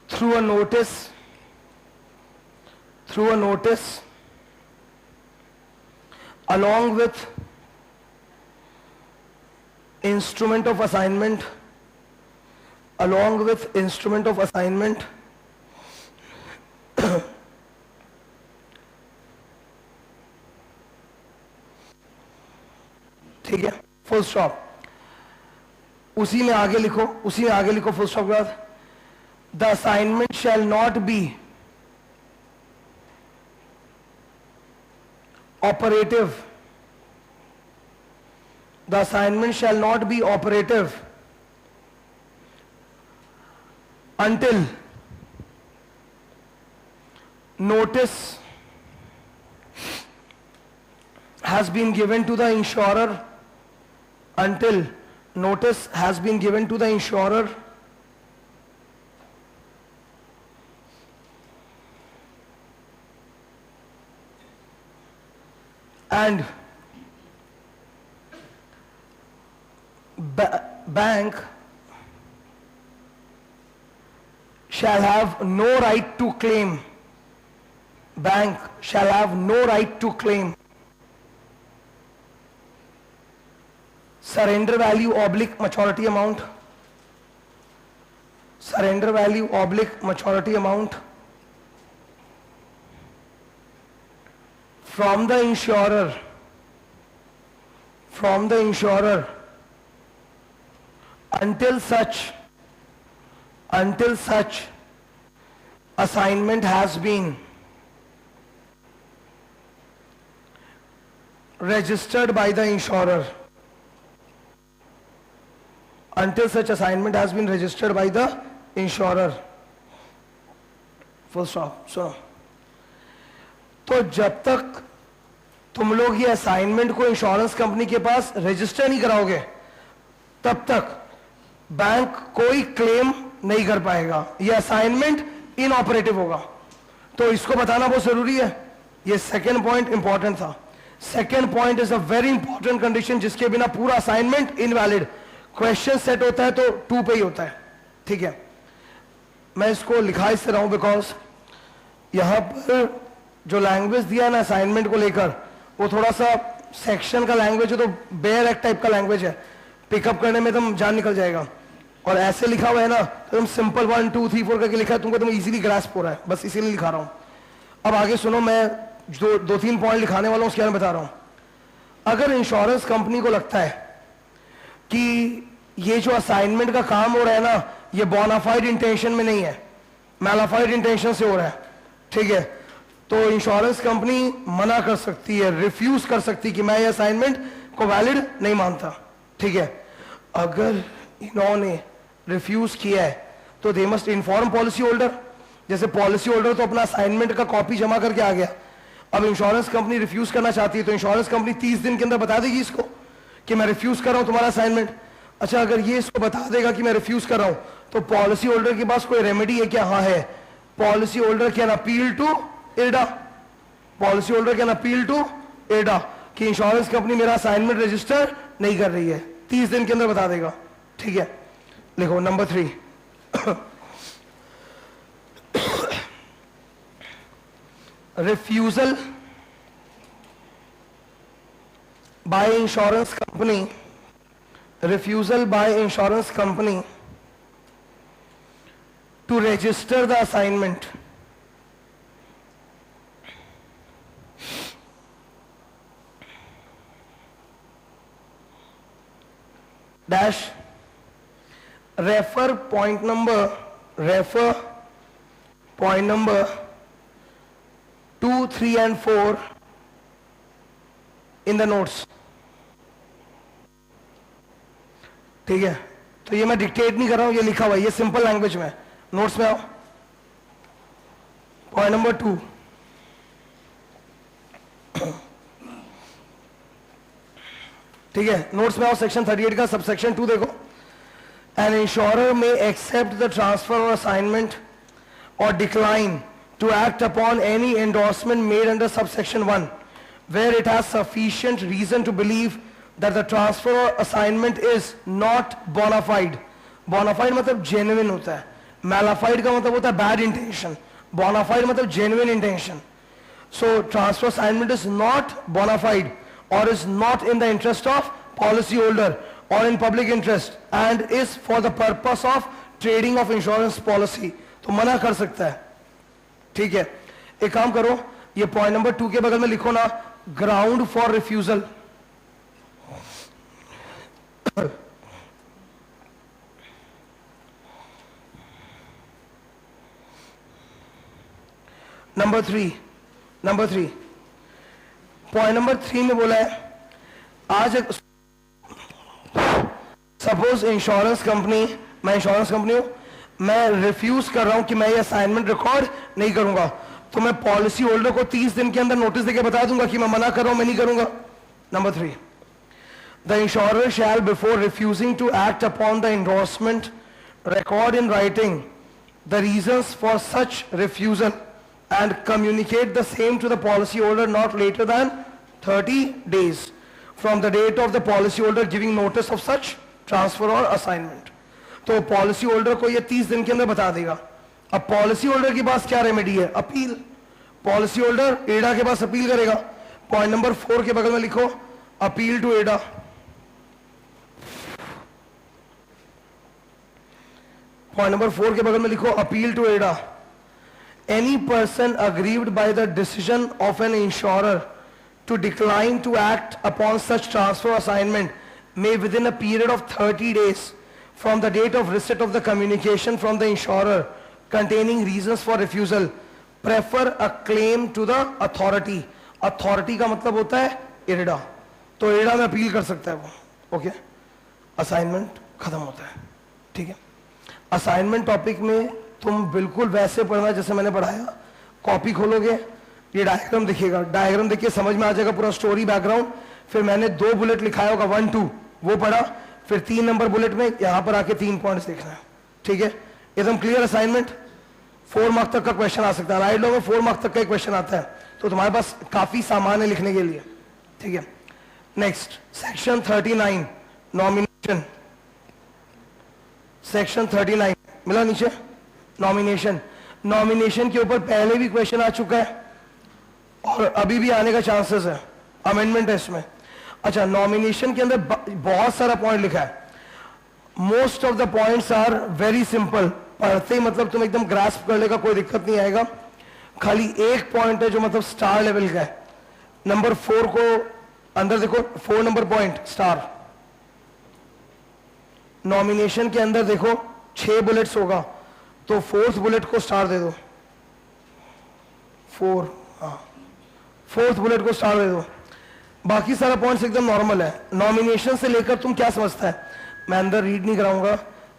through a notice along with instrument of assignment, ठीक है, फुल स्टॉप। उसी में आगे लिखो फुल स्टॉप के बाद, the assignment shell not B operative, the assignment shell not B operative until notice has been given to the insurer, until notice has been given to the insurer and bank shall have no right to claim, bank shall have no right to claim surrender value oblique maturity amount, surrender value oblique maturity amount from the insurer until such assignment has been registered by the insurer, until such assignment has been registered by the insurer, full stop। सुनो, तो जब तक तुम लोग ये असाइनमेंट को इंश्योरेंस कंपनी के पास रजिस्टर नहीं कराओगे तब तक बैंक कोई क्लेम नहीं कर पाएगा, ये असाइनमेंट इनऑपरेटिव होगा। तो इसको बताना बहुत जरूरी है। ये सेकेंड पॉइंट इंपॉर्टेंट था। Second point is a very important condition जिसके बिना पूरा असाइनमेंट इनवैलिड। क्वेश्चन सेट होता है तो 2 पे ही होता है, ठीक है। मैं इसको लिखा इस तरह हूं बिकॉज यहां पर जो लैंग्वेज दिया है ना असाइनमेंट को लेकर वो थोड़ा सा सेक्शन का लैंग्वेज है, तो बेयर एक्ट टाइप का लैंग्वेज है, पिकअप करने में एकदम जान निकल जाएगा। और ऐसे लिखा हुआ है ना तो तुम सिंपल 1 2 3 4 करके लिखा है, तुमको तुम इजीली ग्रास्प हो रहा है, बस इसीलिए लिखा रहा हूं। अब आगे सुनो, मैं जो 2-3 पॉइंट लिखाने वाला हूं उसके बारे में बता रहा हूं। अगर इंश्योरेंस कंपनी को लगता है कि ये जो असाइनमेंट का काम हो रहा है ना ये बोनाफाइड इंटेंशन में नहीं है, मैलाफाइड इंटेंशन से हो रहा है, ठीक है, तो इंश्योरेंस कंपनी मना कर सकती है, रिफ्यूज कर सकती है कि मैं ये असाइनमेंट को वैलिड नहीं मानता, ठीक है। अगर इन्होंने रिफ्यूज किया है तो they must inform policy holder. जैसे पॉलिसी होल्डर तो अपना असाइनमेंट का कॉपी जमा करके आ गया, अब इंश्योरेंस कंपनी रिफ्यूज करना चाहती है तो इंश्योरेंस कंपनी 30 दिन के अंदर बता देगी इसको कि मैं रिफ्यूज कर रहा हूं तुम्हारा असाइनमेंट। अच्छा, अगर ये इसको बता देगा कि मैं रिफ्यूज कर रहा हूं तो पॉलिसी होल्डर के पास कोई रेमेडी है क्या? हाँ है, policy holder can appeal to IRDA, policy holder can appeal to IRDA कि इंश्योरेंस कंपनी मेरा असाइनमेंट रजिस्टर नहीं कर रही है, 30 दिन के अंदर बता देगा, ठीक है। लिखो number 3 refusal by insurance company to register the assignment dash refer point number 2, 3 and 4 in the notes. ठीक है, तो ये मैं डिक्टेट नहीं कर रहा हूं, ये लिखा हुआ है, ये सिंपल लैंग्वेज में, नोट्स में आओ. पॉइंट नंबर 2, ठीक है, नोट्स में आओ. सेक्शन 38 का सबसेक्शन 2 देखो. An insurer may accept the transfer or assignment or decline to act upon any endorsement made under subsection 1 where it has sufficient reason to believe that the transfer or assignment is not bona fide. Bona fide मतलब genuine होता है, mala fide का मतलब होता है bad intention, bona fide मतलब genuine intention. So transfer assignment is not bona fide or is not in the interest of policy holder or in public interest and is for the purpose of trading of insurance policy. तो मना कर सकता है. ठीक है, एक काम करो, ये पॉइंट नंबर 2 के बगल में लिखो ना, ground for refusal. Number 3 point number 3 में बोला है, आज सपोज इंश्योरेंस कंपनी, मैं इंश्योरेंस कंपनी हूं, मैं रिफ्यूज कर रहा हूं कि मैं ये असाइनमेंट रिकॉर्ड नहीं करूंगा, तो मैं पॉलिसी होल्डर को 30 दिन के अंदर नोटिस देके बता दूंगा कि मैं मना कर रहा हूं, मैं नहीं करूंगा. Number 3, the insurer shall before refusing to act upon the endorsement record in writing the reasons for such refusal and communicate the same to the policyholder not later than 30 days from the date of the policyholder giving notice of such transfer or assignment. तो पॉलिसी होल्डर को ये 30 दिन के अंदर बता देगा. अब पॉलिसी होल्डर के पास क्या रेमेडी है? अपील. पॉलिसी होल्डर एडा के पास अपील करेगा. पॉइंट नंबर 4 के बगल में लिखो, अपील टू एडा. पॉइंट नंबर 4 के बगल में लिखो, अपील टू एडा. Any person aggrieved by the decision of an insurer to decline to act upon such transfer assignment may within a period of 30 days from the date of receipt of the communication from the insurer containing reasons for refusal prefer a claim to the authority. Authority का मतलब होता है एडा, तो एडा में अपील कर सकता है वो. ओके, असाइनमेंट खत्म होता है. ठीक है, असाइनमेंट टॉपिक में तुम बिल्कुल वैसे पढ़ना जैसे मैंने पढ़ाया. कॉपी खोलोगे, ये डायग्राम दिखेगा, डायग्राम देखिए समझ में आ जाएगा पूरा स्टोरी बैकग्राउंड. फिर मैंने 2 बुलेट लिखाया होगा, 1 2 वो पढ़ा, फिर 3 नंबर बुलेट में यहां पर आके 3 पॉइंट्स देखना है. ठीक है, एकदम क्लियर. असाइनमेंट 4 मार्क्स तक का क्वेश्चन आ सकता है, राइट लो में 4 मार्क्स तक का क्वेश्चन आता है, तो तुम्हारे पास काफी सामान है लिखने के लिए. ठीक है, नेक्स्ट सेक्शन 39 नॉमिनेशन. सेक्शन 39 मिला नीचे, नॉमिनेशन. नॉमिनेशन के ऊपर पहले भी क्वेश्चन आ चुका है और अभी भी आने का चांसेस है, अमेंडमेंट है इसमें. अच्छा, नॉमिनेशन के अंदर बहुत सारा पॉइंट लिखा है. Most of the points are very simple, पढ़ते ही मतलब तुम एकदम ग्रास्प कर लेगा, कोई दिक्कत नहीं आएगा. खाली एक पॉइंट है जो मतलब स्टार लेवल का है. नंबर 4 को अंदर देखो, 4 नंबर पॉइंट स्टार. नॉमिनेशन के अंदर देखो 6 बुलेट्स होगा, तो 4th बुलेट को स्टार दे दो. 4th बुलेट को स्टार दे दो. बाकी सारा पॉइंट्स एकदम नॉर्मल है. नॉमिनेशन से लेकर तुम क्या समझता है, मैं अंदर रीड नहीं कराऊंगा,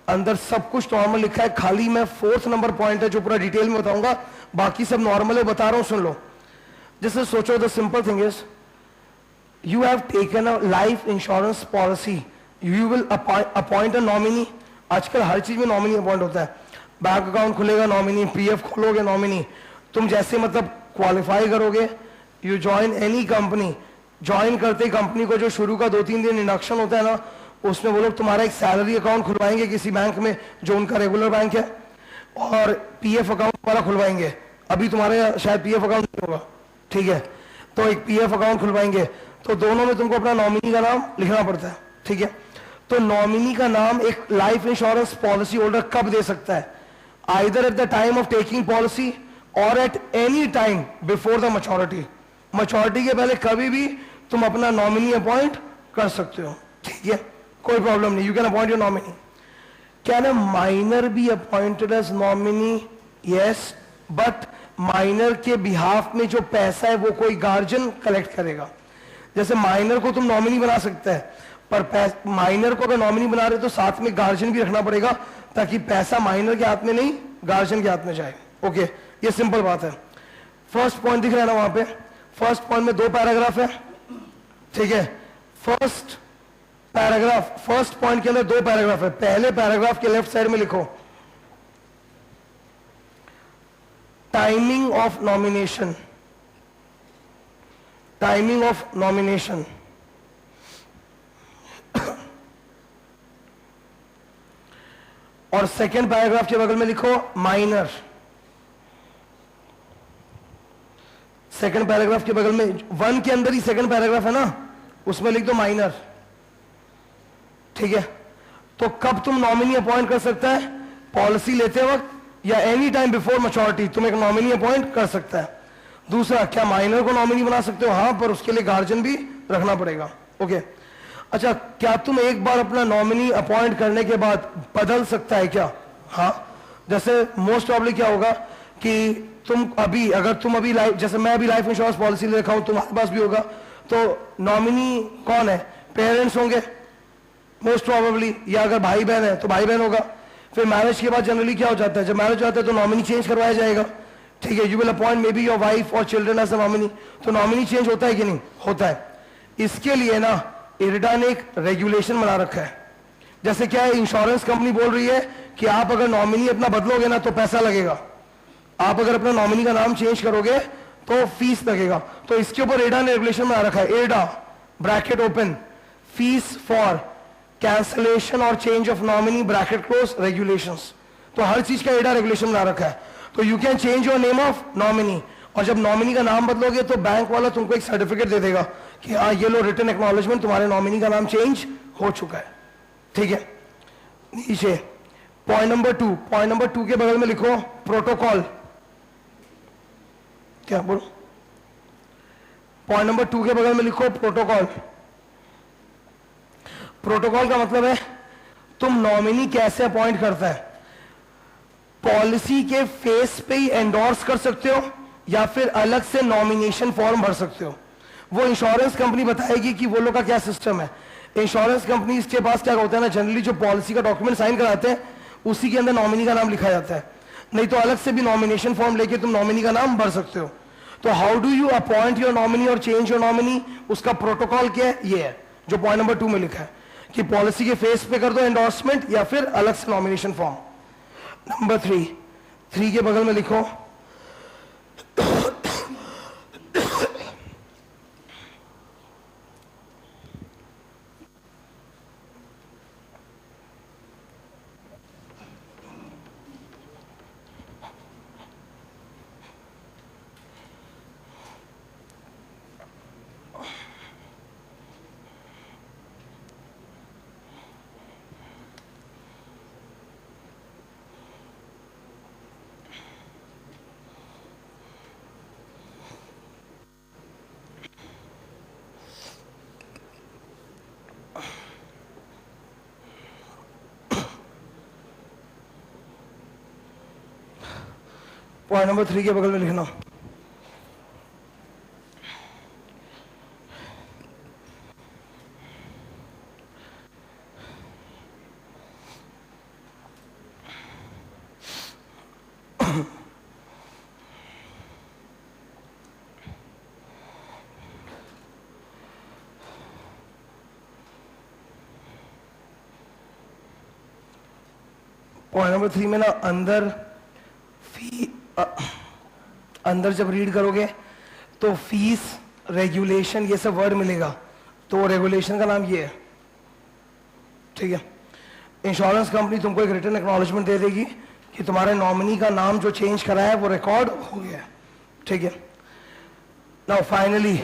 अंदर सब कुछ नॉर्मल लिखा है. खाली मैं 4th नंबर पॉइंट है जो पूरा डिटेल में बताऊंगा, बाकी सब नॉर्मल है, बता रहा हूं, सुन लो. जैसे सोचो, the simple thing is you have taken a life insurance policy, you will appoint a nominee. आजकल हर चीज में नॉमिनी अपॉइंट होता है. बैंक अकाउंट खुलेगा नॉमिनी, पीएफ खोलोगे नॉमिनी. तुम जैसे मतलब क्वालिफाई करोगे, you join any company, join करते कंपनी को जो शुरू का 2-3 दिन इंडक्शन होता है ना, उसमें वो लोग तुम्हारा एक सैलरी अकाउंट खुलवाएंगे किसी बैंक में जो उनका रेगुलर बैंक है, और पीएफ अकाउंट वाला खुलवाएंगे. अभी तुम्हारे शायद पीएफ अकाउंट नहीं होगा, ठीक है, तो एक पीएफ अकाउंट खुलवाएंगे तो दोनों में तुमको अपना नॉमिनी का नाम लिखना पड़ता है, ठीक है। तो नॉमिनी का नाम एक लाइफ इंश्योरेंस पॉलिसी होल्डर कब दे सकता है? Either at the time of taking policy और at any time before the maturity. Maturity के पहले कभी भी तुम अपना नॉमिनी अपॉइंट कर सकते हो, ठीक है, कोई प्रॉब्लम नहीं, you can appoint your nominee. Can a minor be appointed as nominee? Yes, but minor के बिहाफ में जो पैसा है वो कोई गार्जियन कलेक्ट करेगा। जैसे माइनर को तुम नॉमिनी बना सकते हैं, पर माइनर को अगर नॉमिनी बना रहे तो साथ में गार्जियन भी रखना पड़ेगा, ताकि पैसा माइनर के हाथ में नहीं गार्जियन के हाथ में जाए। ओके, ये सिंपल बात है। फर्स्ट पॉइंट दिख रहा है ना वहां पे? फर्स्ट पॉइंट में 2 पैराग्राफ है, ठीक है। फर्स्ट पैराग्राफ, फर्स्ट पॉइंट के अंदर 2 पैराग्राफ है। पहले पैराग्राफ के लेफ्ट साइड में लिखो timing of nomination, timing of nomination. और सेकेंड पैराग्राफ के बगल में लिखो माइनर। सेकेंड पैराग्राफ के बगल में 1 के अंदर ही सेकेंड पैराग्राफ है ना, उसमें लिख दो माइनर, ठीक है। तो कब तुम नॉमिनी अपॉइंट कर सकता है? पॉलिसी लेते वक्त या एनी टाइम बिफोर मैच्योरिटी तुम एक नॉमिनी अपॉइंट कर सकता है। दूसरा, क्या माइनर को नॉमिनी बना सकते हो? हाँ, पर उसके लिए गार्जियन भी रखना पड़ेगा। ओके, अच्छा, क्या तुम एक बार अपना नॉमिनी अपॉइंट करने के बाद बदल सकता है क्या? हाँ, जैसे मोस्ट प्रॉब्ली क्या होगा कि तुम अभी, अगर तुम अभी लाइफ, जैसे मैं अभी लाइफ इंश्योरेंस पॉलिसी ले रखा हूं, तुम्हारे पास भी होगा, तो नॉमिनी कौन है? पेरेंट्स होंगे मोस्ट प्रॉबेबली, या अगर भाई बहन है तो भाई बहन होगा। फिर मैरिज के बाद जनरली क्या हो जाता है, जब मैरिज होता है तो नॉमिनी चेंज करवाया जाएगा, ठीक है। You will appoint may be your wife और चिल्ड्रन एज अ नॉमिनी, तो नॉमिनी चेंज होता है कि नहीं? होता है। इसके लिए ना इरडा ने एक रेगुलेशन बना रखा है। जैसे क्या है, इंश्योरेंस कंपनी बोल रही है कि आप अगर नॉमिनी अपना बदलोगे ना तो पैसा लगेगा, आप अगर अपना नॉमिनी का नाम चेंज करोगे तो फीस लगेगा। तो इसके ऊपर इरडा ने रेगुलेशन बना रखा है, IRDA bracket open fees for cancellation और change of nominee bracket close regulations. तो हर चीज का इरडा रेगुलेशन बना रखा है। तो you can change your name of nominee, और जब नॉमिनी का नाम बदलोगे तो बैंक वाला तुमको एक सर्टिफिकेट दे देगा कि हाँ, ये लो रिटन एक्नॉलेजमेंट, तुम्हारे नॉमिनी का नाम चेंज हो चुका है, ठीक है। नीचे पॉइंट नंबर 2, पॉइंट नंबर 2 के बगल में लिखो प्रोटोकॉल। क्या बोलो? पॉइंट नंबर 2 के बगल में लिखो प्रोटोकॉल। प्रोटोकॉल का मतलब है तुम नॉमिनी कैसे अपॉइंट करता है। पॉलिसी के फेस पे ही एंडोर्स कर सकते हो या फिर अलग से नॉमिनेशन फॉर्म भर सकते हो। वो इंश्योरेंस कंपनी बताएगी कि वो लोग का क्या सिस्टम है। इंश्योरेंस कंपनी के पास क्या होता है ना, जनरली जो पॉलिसी का डॉक्यूमेंट साइन कराते हैं उसी के अंदर नॉमिनी का नाम लिखा जाता है, नहीं तो अलग से भी नॉमिनेशन फॉर्म लेके तुम नॉमिनी का नाम भर सकते हो। तो how do you appoint your nominee और चेंज योर नॉमिनी, उसका प्रोटोकॉल क्या है? ये है जो पॉइंट नंबर 2 में लिखा है कि पॉलिसी के फेस पे कर दो एंडोर्समेंट या फिर अलग से नॉमिनेशन फॉर्म। नंबर 3 के बगल में लिखो पॉइंट नंबर 3 के बगल में लिखना पॉइंट नंबर 3 में ना अंदर जब रीड करोगे तो फीस, रेगुलेशन, ये सब वर्ड मिलेगा। तो रेगुलेशन का नाम ये है, ठीक है। इंश्योरेंस कंपनी तुमको एक रिटन एक्नॉलेजमेंट दे देगी कि तुम्हारे नॉमिनी का नाम जो चेंज करा है वो रिकॉर्ड हो गया है, ठीक है। Now finally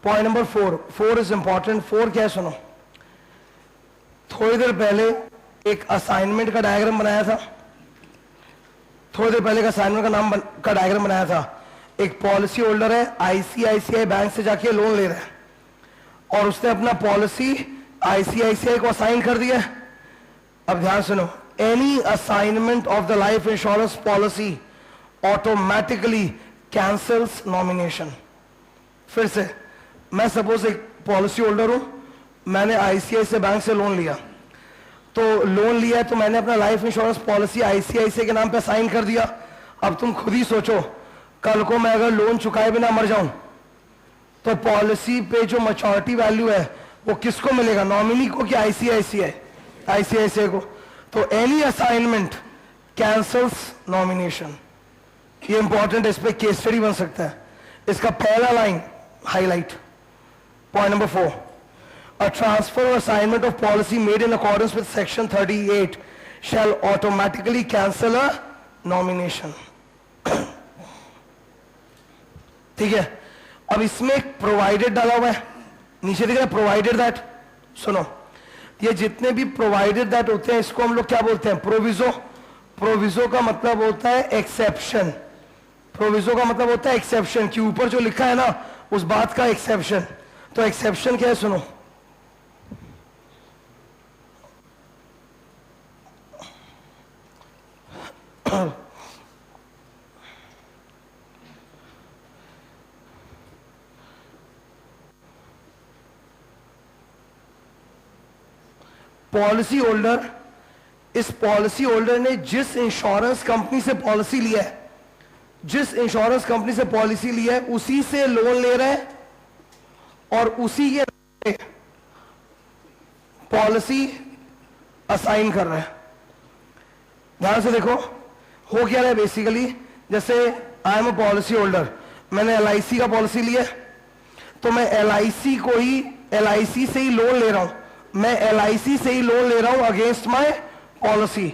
point number 4 is important. 4 क्या है सुनो, थोड़ी देर पहले एक असाइनमेंट का डायग्राम बनाया था, थोड़ी देर पहले एक असाइनमेंट का नाम का डायग्राम बनाया था। एक पॉलिसी होल्डर है, आईसीआईसीआई बैंक से जाके लोन ले रहा है और उसने अपना पॉलिसी आईसीआईसीआई को असाइन कर दिया। अब ध्यान सुनो, any assignment of the life insurance policy automatically cancels nomination. फिर से, मैं सपोज एक पॉलिसी होल्डर हूं, मैंने आईसीआईसीआई बैंक से लोन लिया, तो लोन लिया है तो मैंने अपना लाइफ इंश्योरेंस पॉलिसी आईसीआईसीआई के नाम पे साइन कर दिया। अब तुम खुद ही सोचो, कल को मैं अगर लोन चुकाए बिना मर जाऊं तो पॉलिसी पे जो मैच्योरिटी वैल्यू है वो किसको मिलेगा, नॉमिनी को कि आईसीआईसीआई? आईसीआईसीआई को। तो एनी असाइनमेंट कैंसल्स नॉमिनेशन। ये इंपॉर्टेंट है, इस पे केस स्टडी बन सकता है। इसका पहला line highlight, point number 4, a transfer or assignment of policy made in accordance with section 38 shall automatically cancel a nomination। ठीक है। अब इसमें प्रोवाइडेड डाला हुआ है, नीचे दिख रहा है प्रोवाइडेड दैट। सुनो, ये जितने भी प्रोवाइडेड दैट होते हैं इसको हम लोग क्या बोलते हैं, प्रोविजो। प्रोविजो का मतलब होता है एक्सेप्शन। प्रोविजो का मतलब होता है एक्सेप्शन, कि ऊपर जो लिखा है ना उस बात का एक्सेप्शन। तो एक्सेप्शन क्या है सुनो, पॉलिसी होल्डर, इस पॉलिसी होल्डर ने जिस इंश्योरेंस कंपनी से पॉलिसी लिया है, जिस इंश्योरेंस कंपनी से पॉलिसी लिया है उसी से लोन ले रहा है और उसी के पॉलिसी असाइन कर रहा है। ध्यान से देखो, हो क्या रहा है बेसिकली, जैसे I am a policy holder, मैंने एलआईसी का पॉलिसी लिया, तो मैं एलआईसी को ही, एलआईसी से ही लोन ले रहा हूं, मैं एलआईसी से ही लोन ले रहा हूं अगेंस्ट माय पॉलिसी।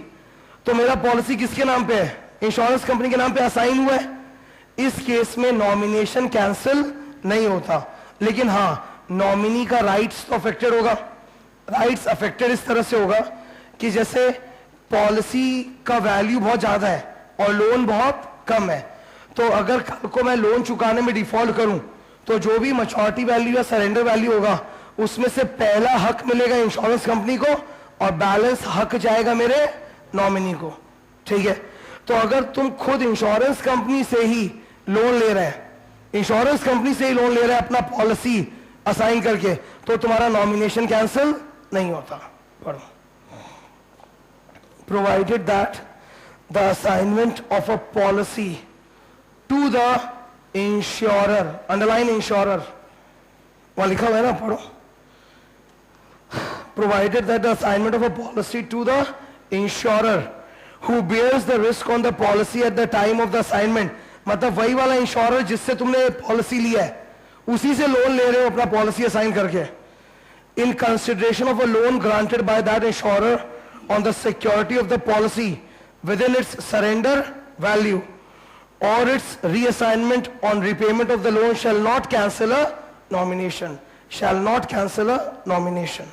तो मेरा पॉलिसी किसके नाम पे है, इंश्योरेंस कंपनी के नाम पे असाइन हुआ है। इस केस में नॉमिनेशन कैंसिल नहीं होता, लेकिन हाँ नॉमिनी का राइट्स तो अफेक्टेड होगा। राइट्स अफेक्टेड इस तरह से होगा कि जैसे पॉलिसी का वैल्यू बहुत ज्यादा है और लोन बहुत कम है, तो अगर कल को मैं लोन चुकाने में डिफॉल्ट करूं तो जो भी मैच्योरिटी वैल्यू या सरेंडर वैल्यू होगा उसमें से पहला हक मिलेगा इंश्योरेंस कंपनी को और बैलेंस हक जाएगा मेरे नॉमिनी को। ठीक है। तो अगर तुम खुद इंश्योरेंस कंपनी से ही लोन ले रहे हैं, इंश्योरेंस कंपनी से ही लोन ले रहे हैं अपना पॉलिसी असाइन करके, तो तुम्हारा नॉमिनेशन कैंसिल नहीं होता। पढ़ो, provided that the assignment of a policy to the insurer, underline insurer, वहां लिखा हुआ है ना, पढ़ो, provided that the assignment of a policy to the insurer who bears the risk on the policy at the time of the assignment, मतलब वही वाला इंश्योरर जिससे तुमने पॉलिसी लिया है उसी से लोन ले रहे हो अपना पॉलिसी असाइन करके, in consideration of a loan granted by that insurer on the security of the policy within its surrender value or its reassignment on repayment of the loan shall not cancel a nomination, shall not cancel a nomination,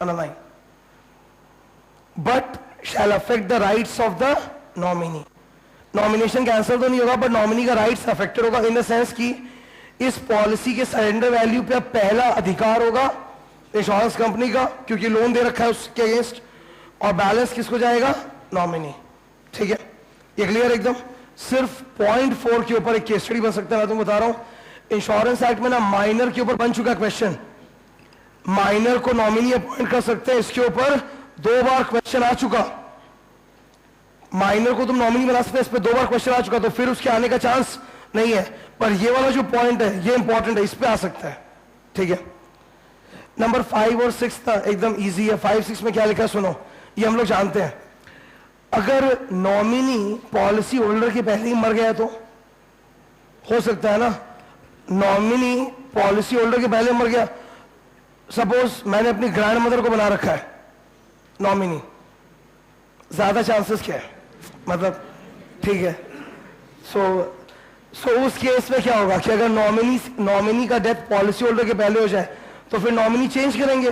underline, but shall affect the rights of the nominee। Nomination cancel तो नहीं होगा बट नॉमिनी का राइट्स अफेक्टेड होगा, इन द सेंस कि इस पॉलिसी के सरेंडर वैल्यू पे पहला अधिकार होगा इंश्योरेंस कंपनी का, क्योंकि लोन दे रखा है उसके अगेंस्ट, और बैलेंस किसको जाएगा, नॉमिनी। ठीक है, ये क्लियर एकदम। सिर्फ पॉइंट 4 के ऊपर एक केस स्टडी बन सकता है, मैं तुम बता रहा हूं। इंश्योरेंस एक्ट में ना माइनर के ऊपर बन चुका क्वेश्चन, माइनर को नॉमिनी अपॉइंट कर सकते हैं, इसके ऊपर 2 बार क्वेश्चन आ चुका। माइनर को तुम नॉमिनी बना सकते हैं, इस पे 2 बार क्वेश्चन आ चुका, तो फिर उसके आने का चांस नहीं है। पर ये वाला जो पॉइंट है ये इंपॉर्टेंट है, इस पे आ सकता है। ठीक है, नंबर 5 और 6 था एकदम इजी है। 5, 6 में क्या लिखा है सुनो, ये हम लोग जानते हैं। अगर नॉमिनी पॉलिसी होल्डर के पहले ही मर गया तो हो सकता है ना, नॉमिनी पॉलिसी होल्डर के पहले मर गया। सपोज मैंने अपनी ग्रैंड मदर को बना रखा है नॉमिनी, ज्यादा चांसेस क्या है, मतलब ठीक है। सो उस केस में क्या होगा कि अगर नॉमिनी का डेथ पॉलिसी होल्डर के पहले हो जाए तो फिर नॉमिनी चेंज करेंगे,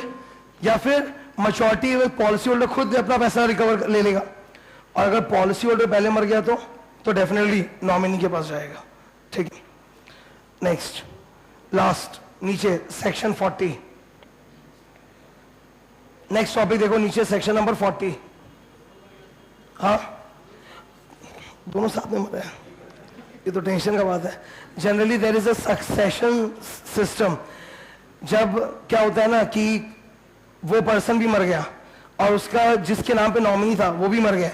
या फिर मैच्योरिटी में पॉलिसी होल्डर खुद अपना पैसा रिकवर ले लेगा। और अगर पॉलिसी होल्डर पहले मर गया तो डेफिनेटली नॉमिनी के पास जाएगा। ठीक है, नेक्स्ट लास्ट नीचे सेक्शन 40। नेक्स्ट टॉपिक देखो नीचे सेक्शन नंबर 40। हाँ, दोनों साथ में मरे हैं, ये तो टेंशन का बात है। Generally there is a succession system. जब क्या होता है ना कि वो पर्सन भी मर गया और उसका जिसके नाम पे नॉमिनी था वो भी मर गया,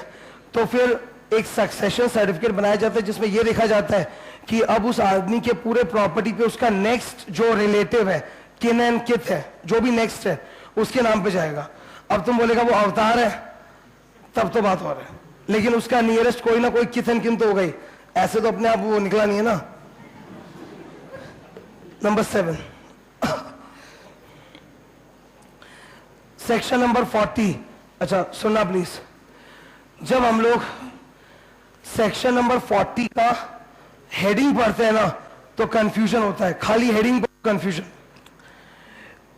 तो फिर एक सक्सेशन सर्टिफिकेट बनाया जाता है जिसमें यह देखा जाता है कि अब उस आदमी के पूरे प्रॉपर्टी पे उसका नेक्स्ट जो रिलेटिव है, किन एंड किथ है, जो भी नेक्स्ट है उसके नाम पे जाएगा। अब तुम बोलेगा वो अवतार है, तब तो बात और है, लेकिन उसका नियरेस्ट कोई ना कोई किथ एंड किन तो हो गई, ऐसे तो अपने आप वो निकला नहीं है ना। Number 7 section number 40। अच्छा सुनना प्लीज, जब हम लोग सेक्शन नंबर 40 का हेडिंग पढ़ते हैं ना तो कंफ्यूजन होता है, खाली हेडिंग पर confusion.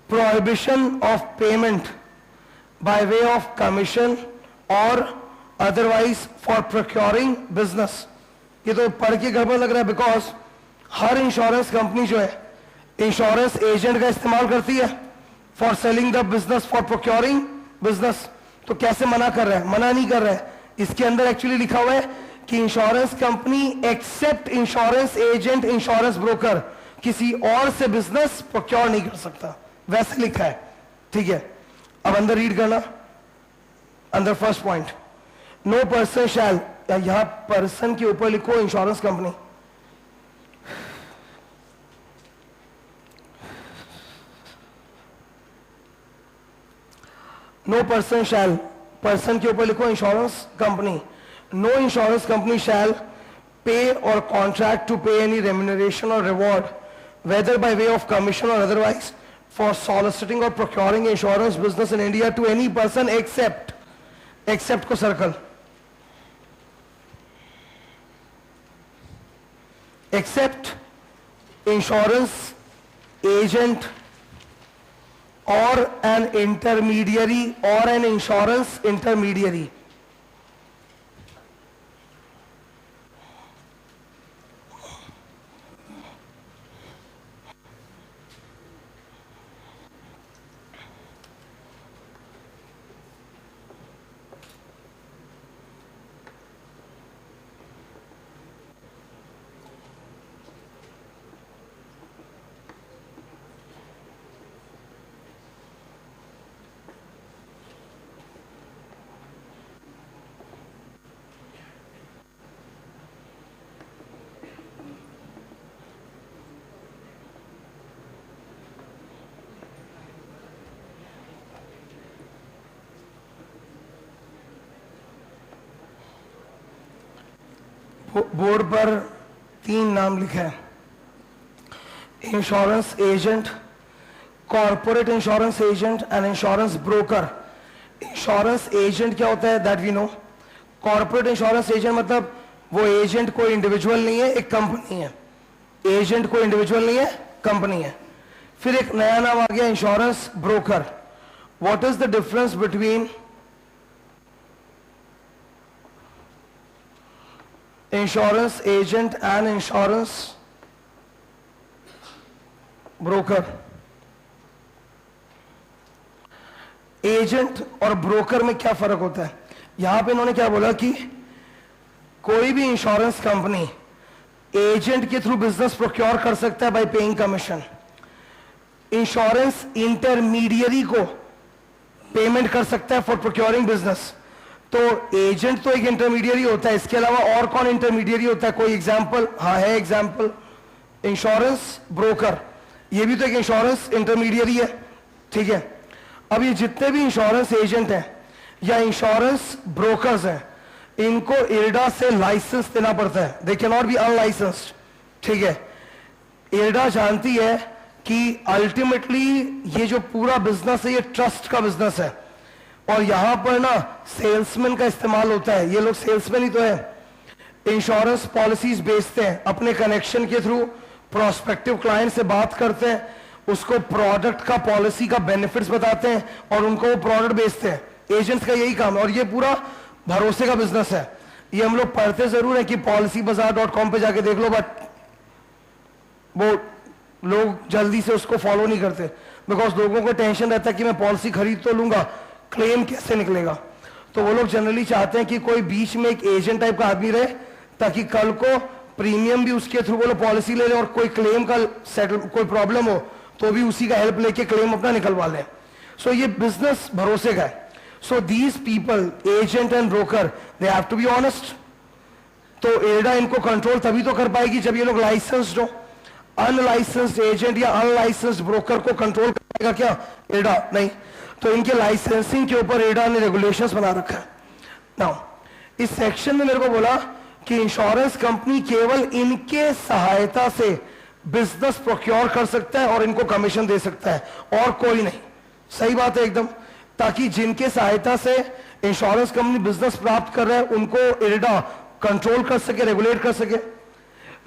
Prohibition of payment by way of commission और अदरवाइज फॉर प्रोक्योरिंग बिजनेस। ये तो पढ़ के गड़बड़ लग रहा है, बिकॉज हर इंश्योरेंस कंपनी जो है इंश्योरेंस एजेंट का इस्तेमाल करती है for selling the business, for procuring business. तो कैसे मना कर रहा है? मना नहीं कर रहा है, इसके अंदर एक्चुअली लिखा हुआ है कि insurance company except insurance agent, insurance broker, किसी और से बिजनेस प्रोक्योर नहीं कर सकता, वैसे लिखा है। ठीक है, अब अंदर रीड करना। अंदर first point, no person shall, यहां पर्सन के ऊपर लिखो insurance company. No person shall, person के ऊपर लिखो insurance company. No insurance company shall pay or contract to pay any remuneration or reward whether by way of commission or otherwise for soliciting or procuring insurance business in India to any person except को circle, except insurance agent or an intermediary or an insurance intermediary. Board पर 3 नाम लिखा है, insurance agent, corporate insurance agent and insurance broker. Insurance agent क्या होता है that we know. Corporate insurance agent मतलब वो एजेंट कोई इंडिविजुअल नहीं है, एक कंपनी है। एजेंट कोई इंडिविजुअल नहीं है, कंपनी है। फिर एक नया नाम आ गया insurance broker. What is the difference between insurance agent and insurance broker? Agent और ब्रोकर में क्या फर्क होता है? यहां पे इन्होंने क्या बोला कि कोई भी इंश्योरेंस कंपनी एजेंट के थ्रू बिजनेस प्रोक्योर कर सकता है bye paying commission. Insurance intermediary को पेमेंट कर सकता है फॉर प्रोक्योरिंग बिजनेस। तो एजेंट तो एक इंटरमीडियरी होता है, इसके अलावा और कौन इंटरमीडियरी होता है? कोई एग्जांपल? हाँ है एग्जांपल, इंश्योरेंस ब्रोकर, ये भी तो एक इंश्योरेंस इंटरमीडियरी है। ठीक है, अब ये जितने भी इंश्योरेंस एजेंट हैं या इंश्योरेंस ब्रोकर्स हैं, इनको इरडा से लाइसेंस देना पड़ता है, they can not be unlicensed. ठीक है, इरडा जानती है कि अल्टीमेटली ये जो पूरा बिजनेस है ये ट्रस्ट का बिजनेस है, और यहां पर ना सेल्समैन का इस्तेमाल होता है, ये लोग सेल्समैन ही तो है। इंश्योरेंस पॉलिसीज बेचते हैं अपने कनेक्शन के थ्रू, प्रोस्पेक्टिव क्लाइंट से बात करते हैं, उसको प्रोडक्ट का पॉलिसी का बेनिफिट्स बताते हैं और उनको वो प्रोडक्ट बेचते हैं। एजेंट्स का यही काम है और ये पूरा भरोसे का बिजनेस है। ये हम लोग पढ़ते जरूर है कि policybazaar.com पे जाके देख लो, बट वो लोग जल्दी से उसको फॉलो नहीं करते, बिकॉज लोगों को टेंशन रहता है कि मैं पॉलिसी खरीद तो लूंगा, क्लेम कैसे निकलेगा। तो वो लोग जनरली चाहते हैं कि कोई बीच में एक एजेंट टाइप का आदमी रहे, ताकि कल को प्रीमियम भी उसके थ्रू वो लोग पॉलिसी ले लें और कोई क्लेम का सेटल, कोई प्रॉब्लम हो तो भी उसी का हेल्प लेके क्लेम अपना निकलवा लें। सो ये बिजनेस भरोसे का है। So these people, agent and broker, they have to be honest. तो एडा इनको कंट्रोल तभी तो कर पाएगी जब ये लोग लाइसेंस्ड हो। अनलाइसेंस्ड एजेंट या अनलाइसेंस्ड ब्रोकर को कंट्रोल करेगा क्या एडा? नहीं। तो इनके लाइसेंसिंग के ऊपर एडा ने रेगुलेशंस बना रखा है। नाउ इस सेक्शन में मेरे को बोला कि इंश्योरेंस कंपनी केवल इनके सहायता से बिजनेस प्रोक्योर कर सकता है और इनको कमीशन दे सकता है, और कोई नहीं। सही बात है एकदम, ताकि जिनके सहायता से इंश्योरेंस कंपनी बिजनेस प्राप्त कर रहा है उनको इरडा कंट्रोल कर सके, रेगुलेट कर सके।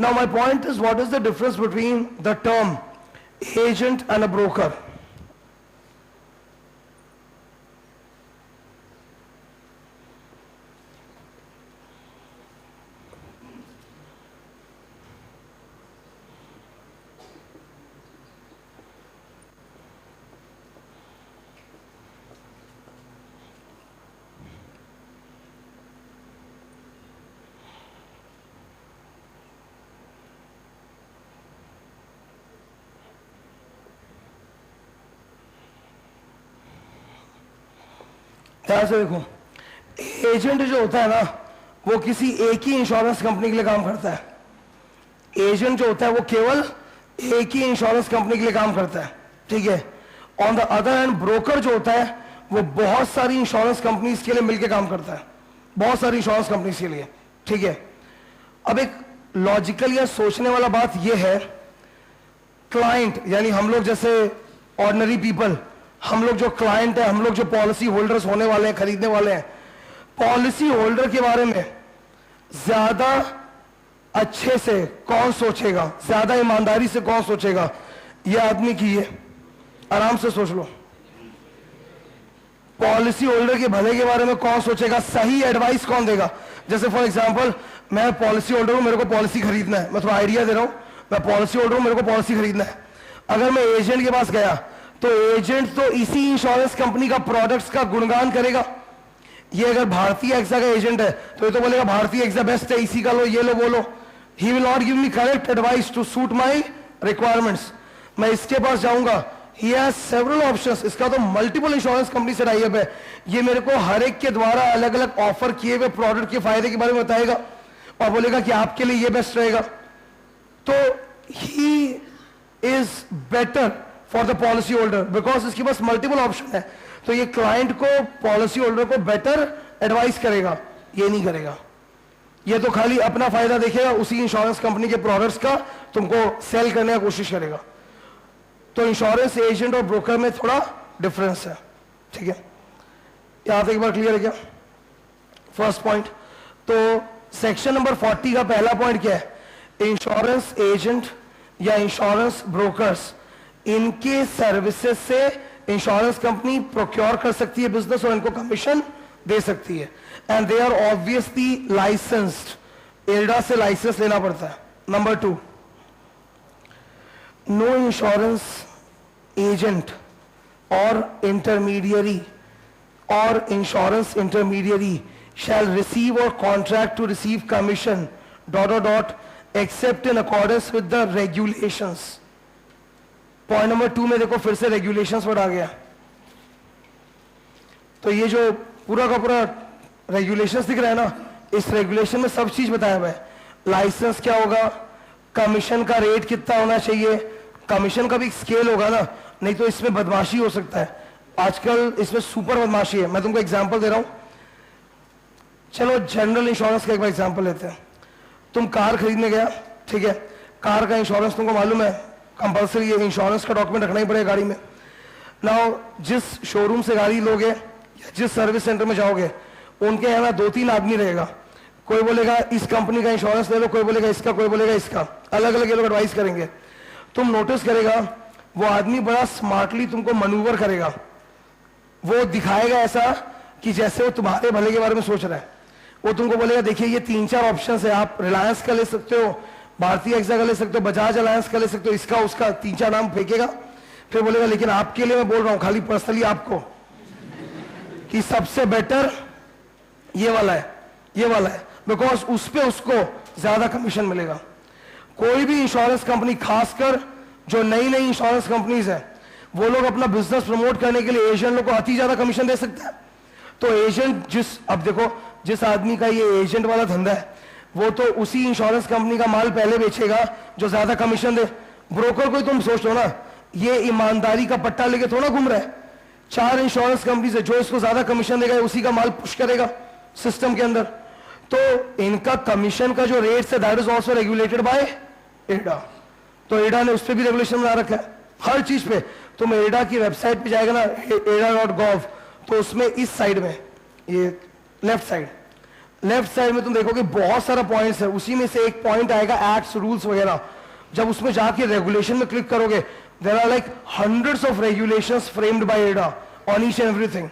Now my point is, what is the difference between the term agent and a broker? ध्यान से देखो, एजेंट जो होता है ना वो किसी एक ही इंश्योरेंस कंपनी के लिए काम करता है। एजेंट जो होता है वो केवल एक ही इंश्योरेंस कंपनी के लिए काम करता है, ठीक है। On the other hand broker जो होता है वो बहुत सारी इंश्योरेंस कंपनीज के लिए मिलकर काम करता है, बहुत सारी इंश्योरेंस कंपनीज के लिए, ठीक है। अब एक लॉजिकल या सोचने वाला बात यह है, क्लाइंट यानी हम लोग जैसे ऑर्डिनरी पीपल, हम लोग जो क्लाइंट है, हम लोग जो पॉलिसी होल्डर्स होने वाले हैं, खरीदने वाले हैं, पॉलिसी होल्डर के बारे में ज्यादा अच्छे से कौन सोचेगा, ज्यादा ईमानदारी से कौन सोचेगा? ये आदमी की है, आराम से सोच लो। पॉलिसी होल्डर के भले के बारे में कौन सोचेगा, सही एडवाइस कौन देगा? जैसे फॉर एग्जांपल मैं पॉलिसी होल्डर हूं, मेरे को पॉलिसी खरीदना है, मैं थोड़ा आइडिया दे रहा हूं, मैं पॉलिसी होल्डर हूं, मेरे को पॉलिसी खरीदना है। अगर मैं एजेंट के पास गया तो एजेंट तो इसी इंश्योरेंस कंपनी का प्रोडक्ट्स का गुणगान करेगा। ये अगर भारतीय एक्सा का एजेंट है तो ये तो बोलेगा भारतीय एक्सा बेस्ट है, इसी का लो, ये लो, वो लो। He will not give me correct advice to suit my requirements. मैं इसके पास जाऊंगा, ही हैज सेवरल ऑप्शंस, इसका तो मल्टीपल इंश्योरेंस कंपनी से टाई अप है, ये मेरे को हर एक के द्वारा अलग अलग ऑफर किए हुए प्रोडक्ट के फायदे के बारे में बताएगा और बोलेगा कि आपके लिए ये बेस्ट रहेगा। तो he is better for the policy holder because इसके पास मल्टीपल ऑप्शन है। तो ये क्लाइंट को, पॉलिसी होल्डर को बेटर एडवाइस करेगा, ये नहीं करेगा। ये तो खाली अपना फायदा देखेगा, उसी इंश्योरेंस कंपनी के प्रोडक्ट्स का तुमको सेल करने की कोशिश करेगा। तो इंश्योरेंस एजेंट और ब्रोकर में थोड़ा डिफरेंस है, ठीक है। यहां तक एक बार क्लियर है क्या? First point. तो सेक्शन नंबर 40 का पहला पॉइंट क्या है? इंश्योरेंस एजेंट या इंश्योरेंस ब्रोकर्स, इनके सर्विसेज से इंश्योरेंस कंपनी प्रोक्योर कर सकती है बिजनेस और इनको कमीशन दे सकती है। And they are obviously licensed, IRDA से लाइसेंस लेना पड़ता है। नंबर 2, नो इंश्योरेंस एजेंट और इंटरमीडियरी और insurance intermediary shall receive or contract to receive commission ... except in accordance with the regulations. Point number 2 में देखो फिर से रेगुलेशंस वर्ड आ गया। तो ये जो पूरा का पूरा रेगुलेशंस दिख रहा है ना, इस रेगुलेशन में सब चीज बताया हुआ है। लाइसेंस क्या होगा, कमीशन का रेट कितना होना चाहिए, कमीशन का भी स्केल होगा ना, नहीं तो इसमें बदमाशी हो सकता है। आजकल इसमें सुपर बदमाशी है। मैं तुमको एग्जांपल दे रहा हूं, चलो जनरल इंश्योरेंस का एक बार एग्जांपल लेते हैं। तुम कार खरीदने गया, ठीक है, कार का इंश्योरेंस तुमको मालूम है कंपल्सरी है, इंश्योरेंस का डॉक्यूमेंट रखना ही पड़ेगा गाड़ी में। नाउ जिस शोरूम से गाड़ी लोगे या जिस सर्विस सेंटर में जाओगे उनके यहाँ 2-3 आदमी रहेगा, कोई बोलेगा इस कंपनी का इंश्योरेंस ले लो, कोई बोलेगा इसका, कोई बोलेगा इसका, अलग अलग ये लोग एडवाइस करेंगे। तुम नोटिस करेगा वो आदमी बड़ा स्मार्टली तुमको मनूवर करेगा, वो दिखाएगा ऐसा कि जैसे वो तुम्हारे भले के बारे में सोच रहा है। वो तुमको बोलेगा देखिए ये 3-4 ऑप्शन है, आप रिलायंस का ले सकते हो, भारतीय एक्सा का ले सकते हो, बजाज अलायंस का ले सकते हो, इसका उसका 3-4 नाम फेंकेगा, फिर बोलेगा लेकिन आपके लिए मैं बोल रहा हूं खाली पर्सनली आपको कि सबसे बेटर ये वाला है, ये वाला है, बिकॉज उस पे उसको ज्यादा कमीशन मिलेगा। कोई भी इंश्योरेंस कंपनी, खासकर जो नई नई इंश्योरेंस कंपनीज है, वो लोग अपना बिजनेस प्रमोट करने के लिए एजेंट लोग को अति ज्यादा कमीशन दे सकते हैं। तो एजेंट अब देखो जिस आदमी का ये एजेंट वाला धंधा है वो तो उसी इंश्योरेंस कंपनी का माल पहले बेचेगा जो ज्यादा कमीशन दे। ब्रोकर को तुम सोच लो ना, ये ईमानदारी का पट्टा लेके थोड़ा घूम रहा है, 4 इंश्योरेंस कंपनी से जो इसको ज्यादा कमीशन देगा उसी का माल पुश करेगा सिस्टम के अंदर। तो इनका कमीशन का जो रेट है that is also regulated by एडा। तो एडा ने उस पर भी रेगुलेशन बना रखा है हर चीज पे। तुम एडा की वेबसाइट पे जाएगा ना ada.gov, तो उसमें इस साइड में, ये लेफ्ट साइड में तुम देखोगे बहुत सारा पॉइंट्स है, उसी में से एक पॉइंट आएगा एक्ट्स रूल्स वगैरह। जब उसमें जाके रेगुलेशन में क्लिक करोगे there are like hundreds of regulations framed by IRDA on each and everything,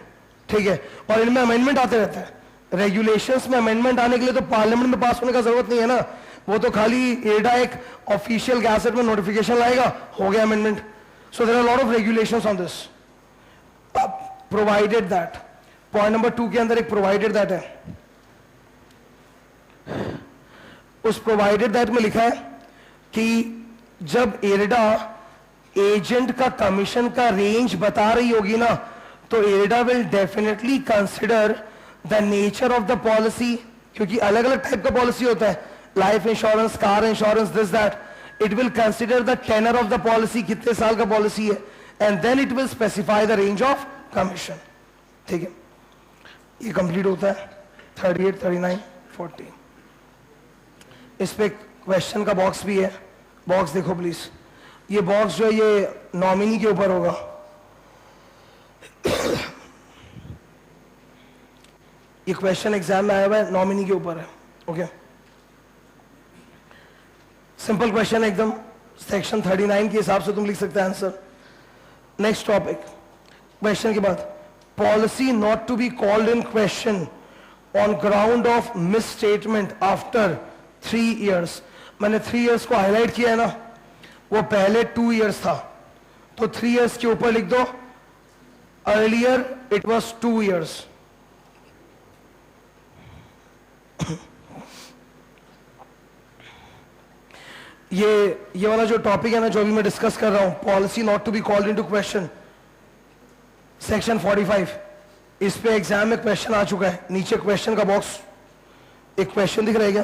ठीक है। और इनमें अमेंडमेंट आते रहते हैं। रेगुलेशंस में अमेंडमेंट आने के लिए तो पार्लियामेंट में पास होने का जरूरत नहीं है ना, वो तो खाली एडा एक ऑफिशियल गैजेट में नोटिफिकेशन लाएगा, हो गया amendment. So there are lot of regulations on this. Provided that, point number 2 के अंदर एक प्रोवाइडेड दैट है। उस प्रोवाइडेड दैट में लिखा है कि जब एरडा एजेंट का कमीशन का रेंज बता रही होगी ना, तो IRDA will definitely consider the nature of the policy, क्योंकि अलग अलग टाइप का पॉलिसी होता है, life insurance, car insurance, this that. It will consider the tenor of the policy, कितने साल का पॉलिसी है, and then it will specify the range of commission, ठीक है। ये कंप्लीट होता है 38, 39, 40। इस पे क्वेश्चन का बॉक्स भी है, बॉक्स देखो प्लीज। ये बॉक्स जो है ये नॉमिनी के ऊपर होगा। ये क्वेश्चन एग्जाम में आया हुआ है, नॉमिनी के ऊपर है, ओके। सिंपल क्वेश्चन है एकदम, सेक्शन 39 के हिसाब से तुम लिख सकते हैं आंसर। नेक्स्ट टॉपिक, क्वेश्चन के बाद, policy not to be called in question on ground of misstatement after 3 years। मैंने 3 years को हाईलाइट किया है ना, वो पहले 2 years था, तो 3 years के ऊपर लिख दो, अर्लियर इट वॉज 2 years। ये वाला जो टॉपिक है ना, जो अभी मैं डिस्कस कर रहा हूं, policy not to be called into question, section 45, इस पे एग्जाम में क्वेश्चन आ चुका है। नीचे क्वेश्चन का बॉक्स, एक क्वेश्चन दिख रहा है क्या?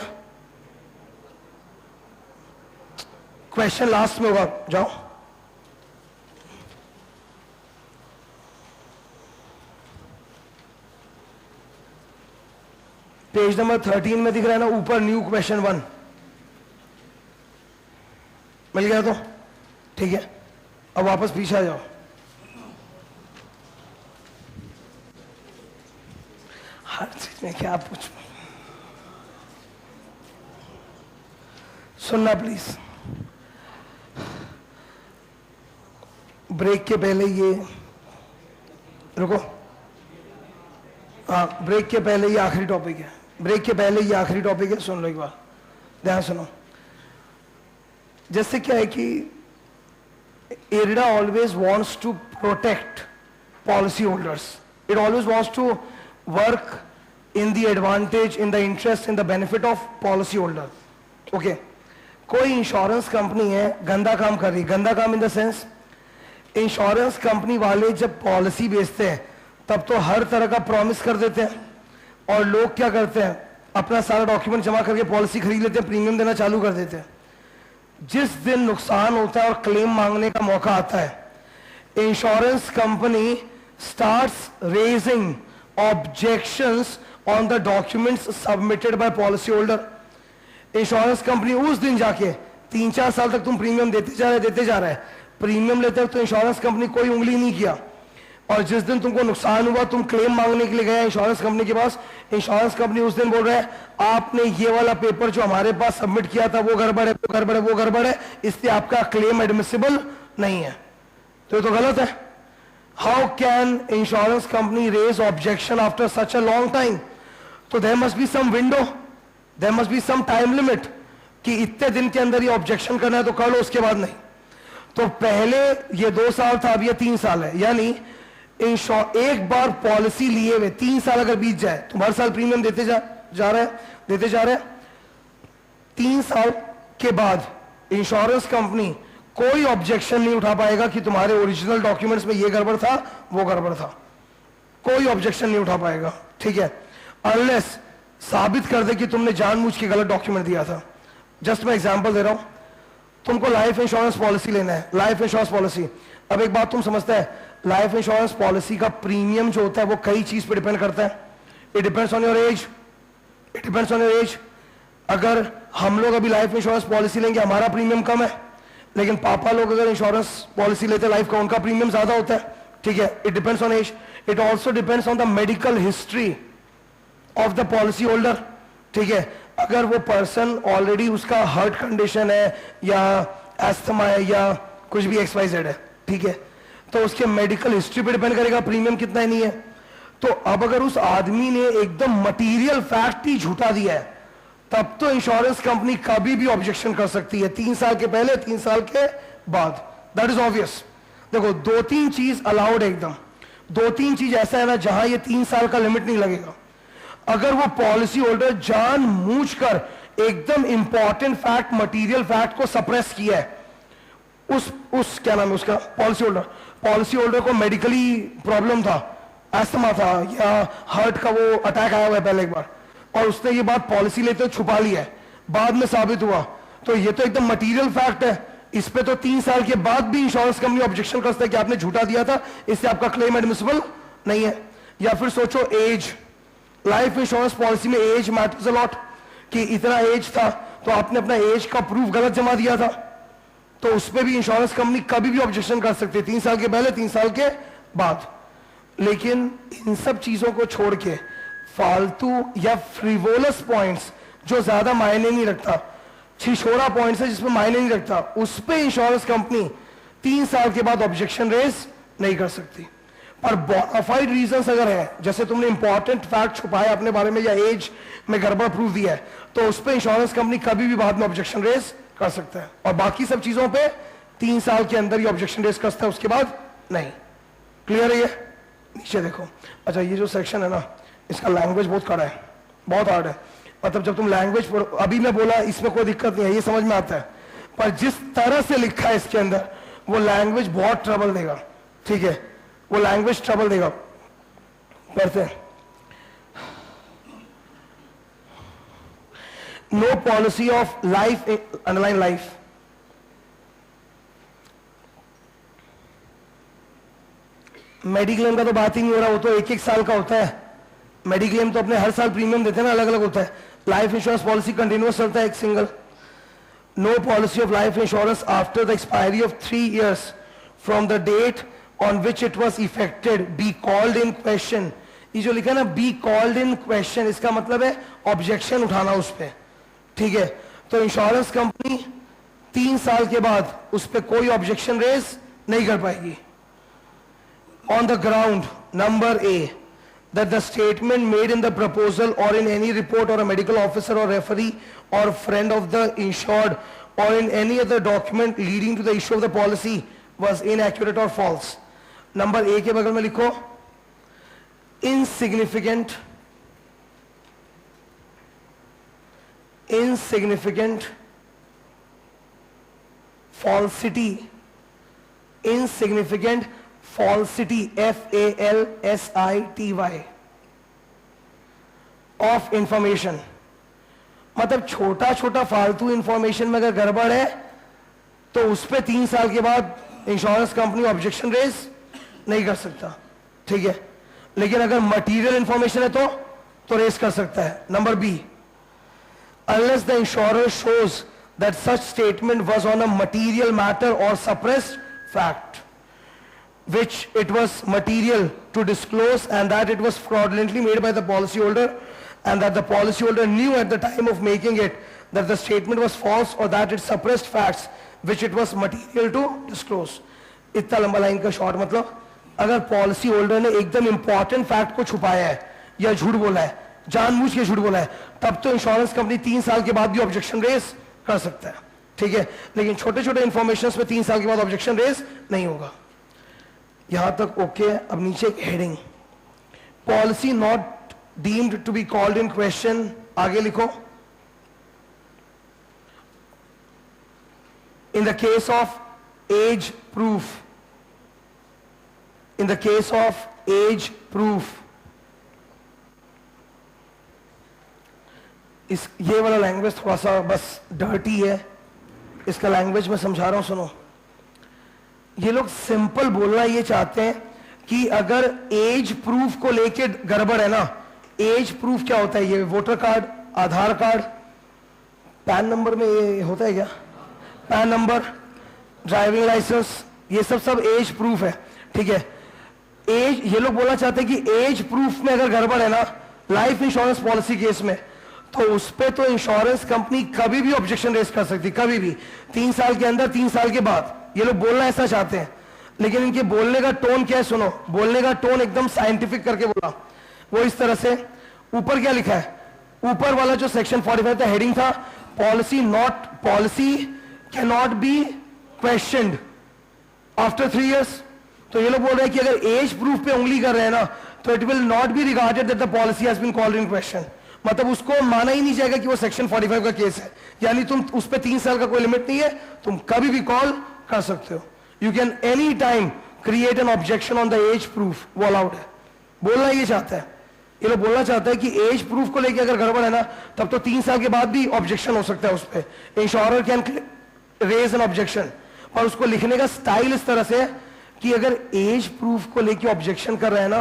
क्वेश्चन लास्ट में होगा, जाओ। पेज नंबर 13 में दिख रहा है ना ऊपर, न्यू क्वेश्चन 1 मिल गया तो ठीक है। अब वापस पीछे आ जाओ। हर चीज में क्या पूछ, सुनना प्लीज। ब्रेक के पहले ये रुको, हाँ ब्रेक के पहले ये आखिरी टॉपिक है, ब्रेक के पहले ये आखिरी टॉपिक है, सुन लो एक बार, ध्यान सुनो। जैसे क्या है कि IRDA always wants to protect policy holders. It always wants to work in the advantage, in the interest, in the benefit of policy holder. Okay. कोई इंश्योरेंस कंपनी है गंदा काम कर रही, गंदा काम in the sense, insurance company वाले जब पॉलिसी बेचते हैं तब तो हर तरह का प्रॉमिस कर देते हैं, और लोग क्या करते हैं, अपना सारा डॉक्यूमेंट जमा करके पॉलिसी खरीद लेते हैं, प्रीमियम देना चालू कर देते हैं। जिस दिन नुकसान होता है और क्लेम मांगने का मौका आता है, insurance company starts raising objections on the documents submitted by policy holder. Insurance company उस दिन जाके 3-4 साल तक तुम प्रीमियम देते जा रहे, प्रीमियम लेते हो तो इंश्योरेंस कंपनी कोई उंगली नहीं किया, और जिस दिन तुमको नुकसान हुआ, तुम क्लेम मांगने के लिए गए इंश्योरेंस कंपनी के पास, इंश्योरेंस कंपनी उस दिन बोल रहा है आपने ये वाला पेपर जो हमारे पास सबमिट किया था वो गड़बड़ है, वो गड़बड़ है, वो गड़बड़ है, इसलिए आपका क्लेम एडमिसिबल नहीं है। तो ये तो गलत है। How can insurance company raise objection after such a long time? तो there must be some window, there must be some time limit कि इतने दिन के अंदर ये ऑब्जेक्शन करना है तो कर लो, उसके बाद नहीं। तो पहले ये 2 साल था, अब ये 3 साल है, यानी एक बार पॉलिसी लिए हुए 3 साल अगर बीत जाए, तुम हर साल प्रीमियम देते जा रहे हैं, 3 साल के बाद इंश्योरेंस कंपनी कोई ऑब्जेक्शन नहीं उठा पाएगा कि तुम्हारे ओरिजिनल डॉक्यूमेंट्स में ये गड़बड़ था, वो गड़बड़ था, कोई ऑब्जेक्शन नहीं उठा पाएगा, ठीक है, अनलेस साबित कर दे कि तुमने जानबूझ के गलत डॉक्यूमेंट दिया था। जस्ट मैं एग्जांपल दे रहा हूं, तुमको लाइफ इंश्योरेंस पॉलिसी लेना है, लाइफ इंश्योरेंस पॉलिसी। अब एक बात तुम समझते हैं, लाइफ इंश्योरेंस पॉलिसी का प्रीमियम जो होता है वो कई चीज पे डिपेंड करता है। It depends on your age, it depends on your age. अगर हम लोग अभी लाइफ इंश्योरेंस पॉलिसी लेंगे, हमारा प्रीमियम कम है, लेकिन पापा लोग अगर इंश्योरेंस पॉलिसी लेते लाइफ का, उनका प्रीमियम ज्यादा होता है, ठीक है। It depends on age. It also depends on the medical history of the policy holder, ठीक है। अगर वो पर्सन ऑलरेडी उसका हार्ट कंडीशन है या एस्थमा है या कुछ भी XYZ है, ठीक है, तो उसके मेडिकल हिस्ट्री पे डिपेंड करेगा प्रीमियम कितना है, नहीं है। तो अब अगर उस आदमी ने एकदम मटेरियल फैक्ट ही झूठा दिया है, तब तो इंश्योरेंस कंपनी कभी भी ऑब्जेक्शन कर सकती है, 3 साल के पहले, 3 साल के बाद। That is obvious. देखो 2-3 चीज अलाउड है एकदम, 2-3 चीज ऐसा है ना जहां ये 3 साल का लिमिट नहीं लगेगा। अगर वो पॉलिसी होल्डर जानबूझकर एकदम इंपॉर्टेंट फैक्ट, मटेरियल फैक्ट को सप्रेस किया है, उस क्या नाम है उसका, पॉलिसी होल्डर को मेडिकली प्रॉब्लम था, एस्थमा था या हार्ट का वो अटैक आया हुआ है पहले एक बार, और उसने ये बात पॉलिसी लेते छुपा ली है, बाद में साबित हुआ, तो ये तो एकदम मटेरियल फैक्ट है। इस पे तो 3 साल के बाद भी इंश्योरेंस कंपनी ऑब्जेक्शन कर सकती है कि आपने झूठा दिया था, इससे आपका क्लेम एडमिसिबल नहीं है। या फिर सोचो एज, लाइफ इंश्योरेंस पॉलिसी में एज मैटर्स अ लॉट, कि इतना एज था तो आपने अपना एज का प्रूफ गलत जमा दिया था, तो उस पर भी इंश्योरेंस कंपनी कभी भी ऑब्जेक्शन कर सकती है, 3 साल के पहले, 3 साल के बाद। लेकिन इन सब चीजों को छोड़ के फालतू या फ्रिवोलस पॉइंट्स जो ज्यादा मायने नहीं रखता, छिछोरा पॉइंट्स है जिसमें मायने नहीं रखता, उस पे इंश्योरेंस कंपनी 3 साल के बाद ऑब्जेक्शन रेज नहीं कर सकती। पर बोनाफाइड रीजंस अगर है, जैसे तुमने इंपॉर्टेंट फैक्ट छुपाया अपने बारे में या एज में गड़बड़ प्रूफ दिया है, तो उस पे इंश्योरेंस कंपनी कभी भी बाद में ऑब्जेक्शन रेज कर सकता है, और बाकी सब चीजों पे 3 साल के अंदर ही ऑब्जेक्शन रेज कर सकता है, उसके बाद नहीं। क्लियर है ये? नीचे देखो। अच्छा, ये जो सेक्शन है ना, इसका लैंग्वेज बहुत कड़ा है, बहुत हार्ड है। मतलब जब तुम लैंग्वेज पढ़ो, अभी मैं बोला इसमें कोई दिक्कत नहीं है, ये समझ में आता है, पर जिस तरह से लिखा है इसके अंदर, वो लैंग्वेज बहुत ट्रबल देगा, ठीक है, वो लैंग्वेज ट्रबल देगा। पढ़ते हैं। No policy of life, underline life, mediclaim का तो बात ही नहीं हो रहा, वो तो 1-1 साल का होता है। मेडिक्लेम तो अपने हर साल प्रीमियम देते हैं ना, अलग अलग होता है। लाइफ इंश्योरेंस पॉलिसी कंटिन्यूअस चलता है, एक single. No policy of life insurance after the expiry of 3 years from the date on which it was effected be called in question. ये जो लिखा है ना, बी कॉल्ड इन क्वेश्चन, इसका मतलब है ऑब्जेक्शन उठाना उस पर, ठीक है। तो इंश्योरेंस कंपनी 3 साल के बाद उस पर कोई ऑब्जेक्शन रेज नहीं कर पाएगी। On the ground, number A, that the statement made in the proposal or in any report or a medical officer or referee or friend of the insured or in any other document leading to the issue of the policy was inaccurate or false. Number A के बगल में लिखो insignificant, falsity, insignificant falsity, falsity of information। मतलब छोटा छोटा फालतू इंफॉर्मेशन में अगर गड़बड़ है तो उस पे 3 साल के बाद इंश्योरेंस कंपनी ऑब्जेक्शन रेज नहीं कर सकता, ठीक है। लेकिन अगर मटेरियल इंफॉर्मेशन है तो रेज कर सकता है। Number B, unless the insurer shows that such statement was on a material matter or suppressed fact। which it was material to disclose, and that it was fraudulently made by the policyholder, and that the policyholder knew at the time of making it that the statement was false or that it suppressed facts which it was material to disclose. इतना लंबा लाइन का शॉर्ट मतलब अगर पॉलिसी होल्डर ने एकदम इंपॉर्टेंट फैक्ट को छुपाया है या झूठ बोला है, जानबूझ के झूठ बोला है, तब तो इंश्योरेंस कंपनी 3 साल के बाद भी ऑब्जेक्शन रेज कर सकता है, ठीक है। लेकिन छोटे छोटे इंफॉर्मेशन में 3 साल के बाद ऑब्जेक्शन रेज नहीं होगा। यहां तक ओके है। अब नीचे एक heading, policy not deemed to be called in question, आगे लिखो, in the case of age proof, in the case of age proof, इस ये वाला लैंग्वेज थोड़ा सा बस डर्टी है, इसका लैंग्वेज मैं समझा रहा हूं, सुनो। ये लोग सिंपल बोलना ये चाहते हैं कि अगर एज प्रूफ को लेके गड़बड़ है ना, एज प्रूफ क्या होता है, ये वोटर कार्ड, आधार कार्ड, पैन नंबर में ये होता है क्या, पैन नंबर, ड्राइविंग लाइसेंस, ये सब एज प्रूफ है, ठीक है। एज, ये लोग बोलना चाहते हैं कि एज प्रूफ में अगर गड़बड़ है ना लाइफ इंश्योरेंस पॉलिसी केस में, तो उस पे तो इंश्योरेंस कंपनी कभी भी ऑब्जेक्शन रेज कर सकती, कभी भी, 3 साल के अंदर, 3 साल के बाद। ये लोग बोलना ऐसा चाहते हैं, लेकिन इनके बोलने का टोन क्या है, सुनो। बोलने का टोन एकदम साइंटिफिक करके बोला, वो इस तरह से। ऊपर क्या लिखा है, ऊपर वाला जो सेक्शन 45 था, हेडिंग था, policy can not be questioned after 3 years। तो ये लोग बोल रहे हैं कि अगर एज प्रूफ पे उंगली कर रहे हैं ना, तो it will not be regarded that the policy has been called in question, मतलब उसको माना ही नहीं जाएगा कि वो सेक्शन 45 का केस है, यानी तुम उस पे 3 साल का कोई लिमिट नहीं है, तुम कभी भी कॉल कर सकते हो। You can any time create an objection on the age proof, वो अलाउड है। बोलना ये चाहता है, ये लोग बोलना चाहता है कि एज प्रूफ को लेकर अगर गड़बड़ है ना, तब तो 3 साल के बाद भी ऑब्जेक्शन हो सकता है उस पर। Insurer can raise an objection, और उसको लिखने का स्टाइल इस तरह से है कि अगर एज प्रूफ को लेकर ऑब्जेक्शन कर रहे हैं ना,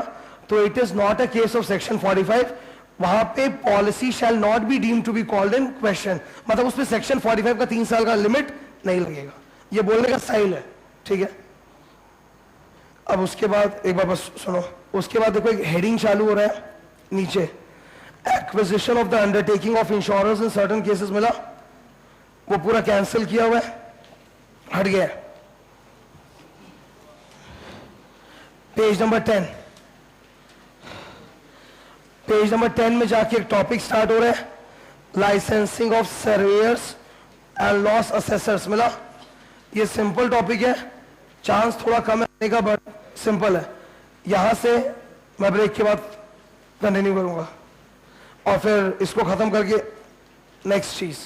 तो it is not a case of section 45, वहां पे policy shall not be deemed to be called in question, मतलब उस पे सेक्शन 45 का 3 साल का लिमिट नहीं लगेगा। ये बोलने का स्टाइल है, ठीक है। अब उसके बाद एक बार बस सुनो, उसके बाद देखो एक हेडिंग चालू हो रहा है नीचे, acquisition of the undertaking of insurance in certain cases मिला, वो पूरा कैंसिल किया हुआ है, हट गया। पेज नंबर 10, पेज नंबर 10 में जाके एक टॉपिक स्टार्ट हो रहा है, licensing of surveyor's and loss assessors मिला। ये सिंपल टॉपिक है, चांस थोड़ा कम है का, बट सिंपल है। यहां से मैं ब्रेक के बाद कंटिन्यू करूंगा और फिर इसको खत्म करके नेक्स्ट चीज।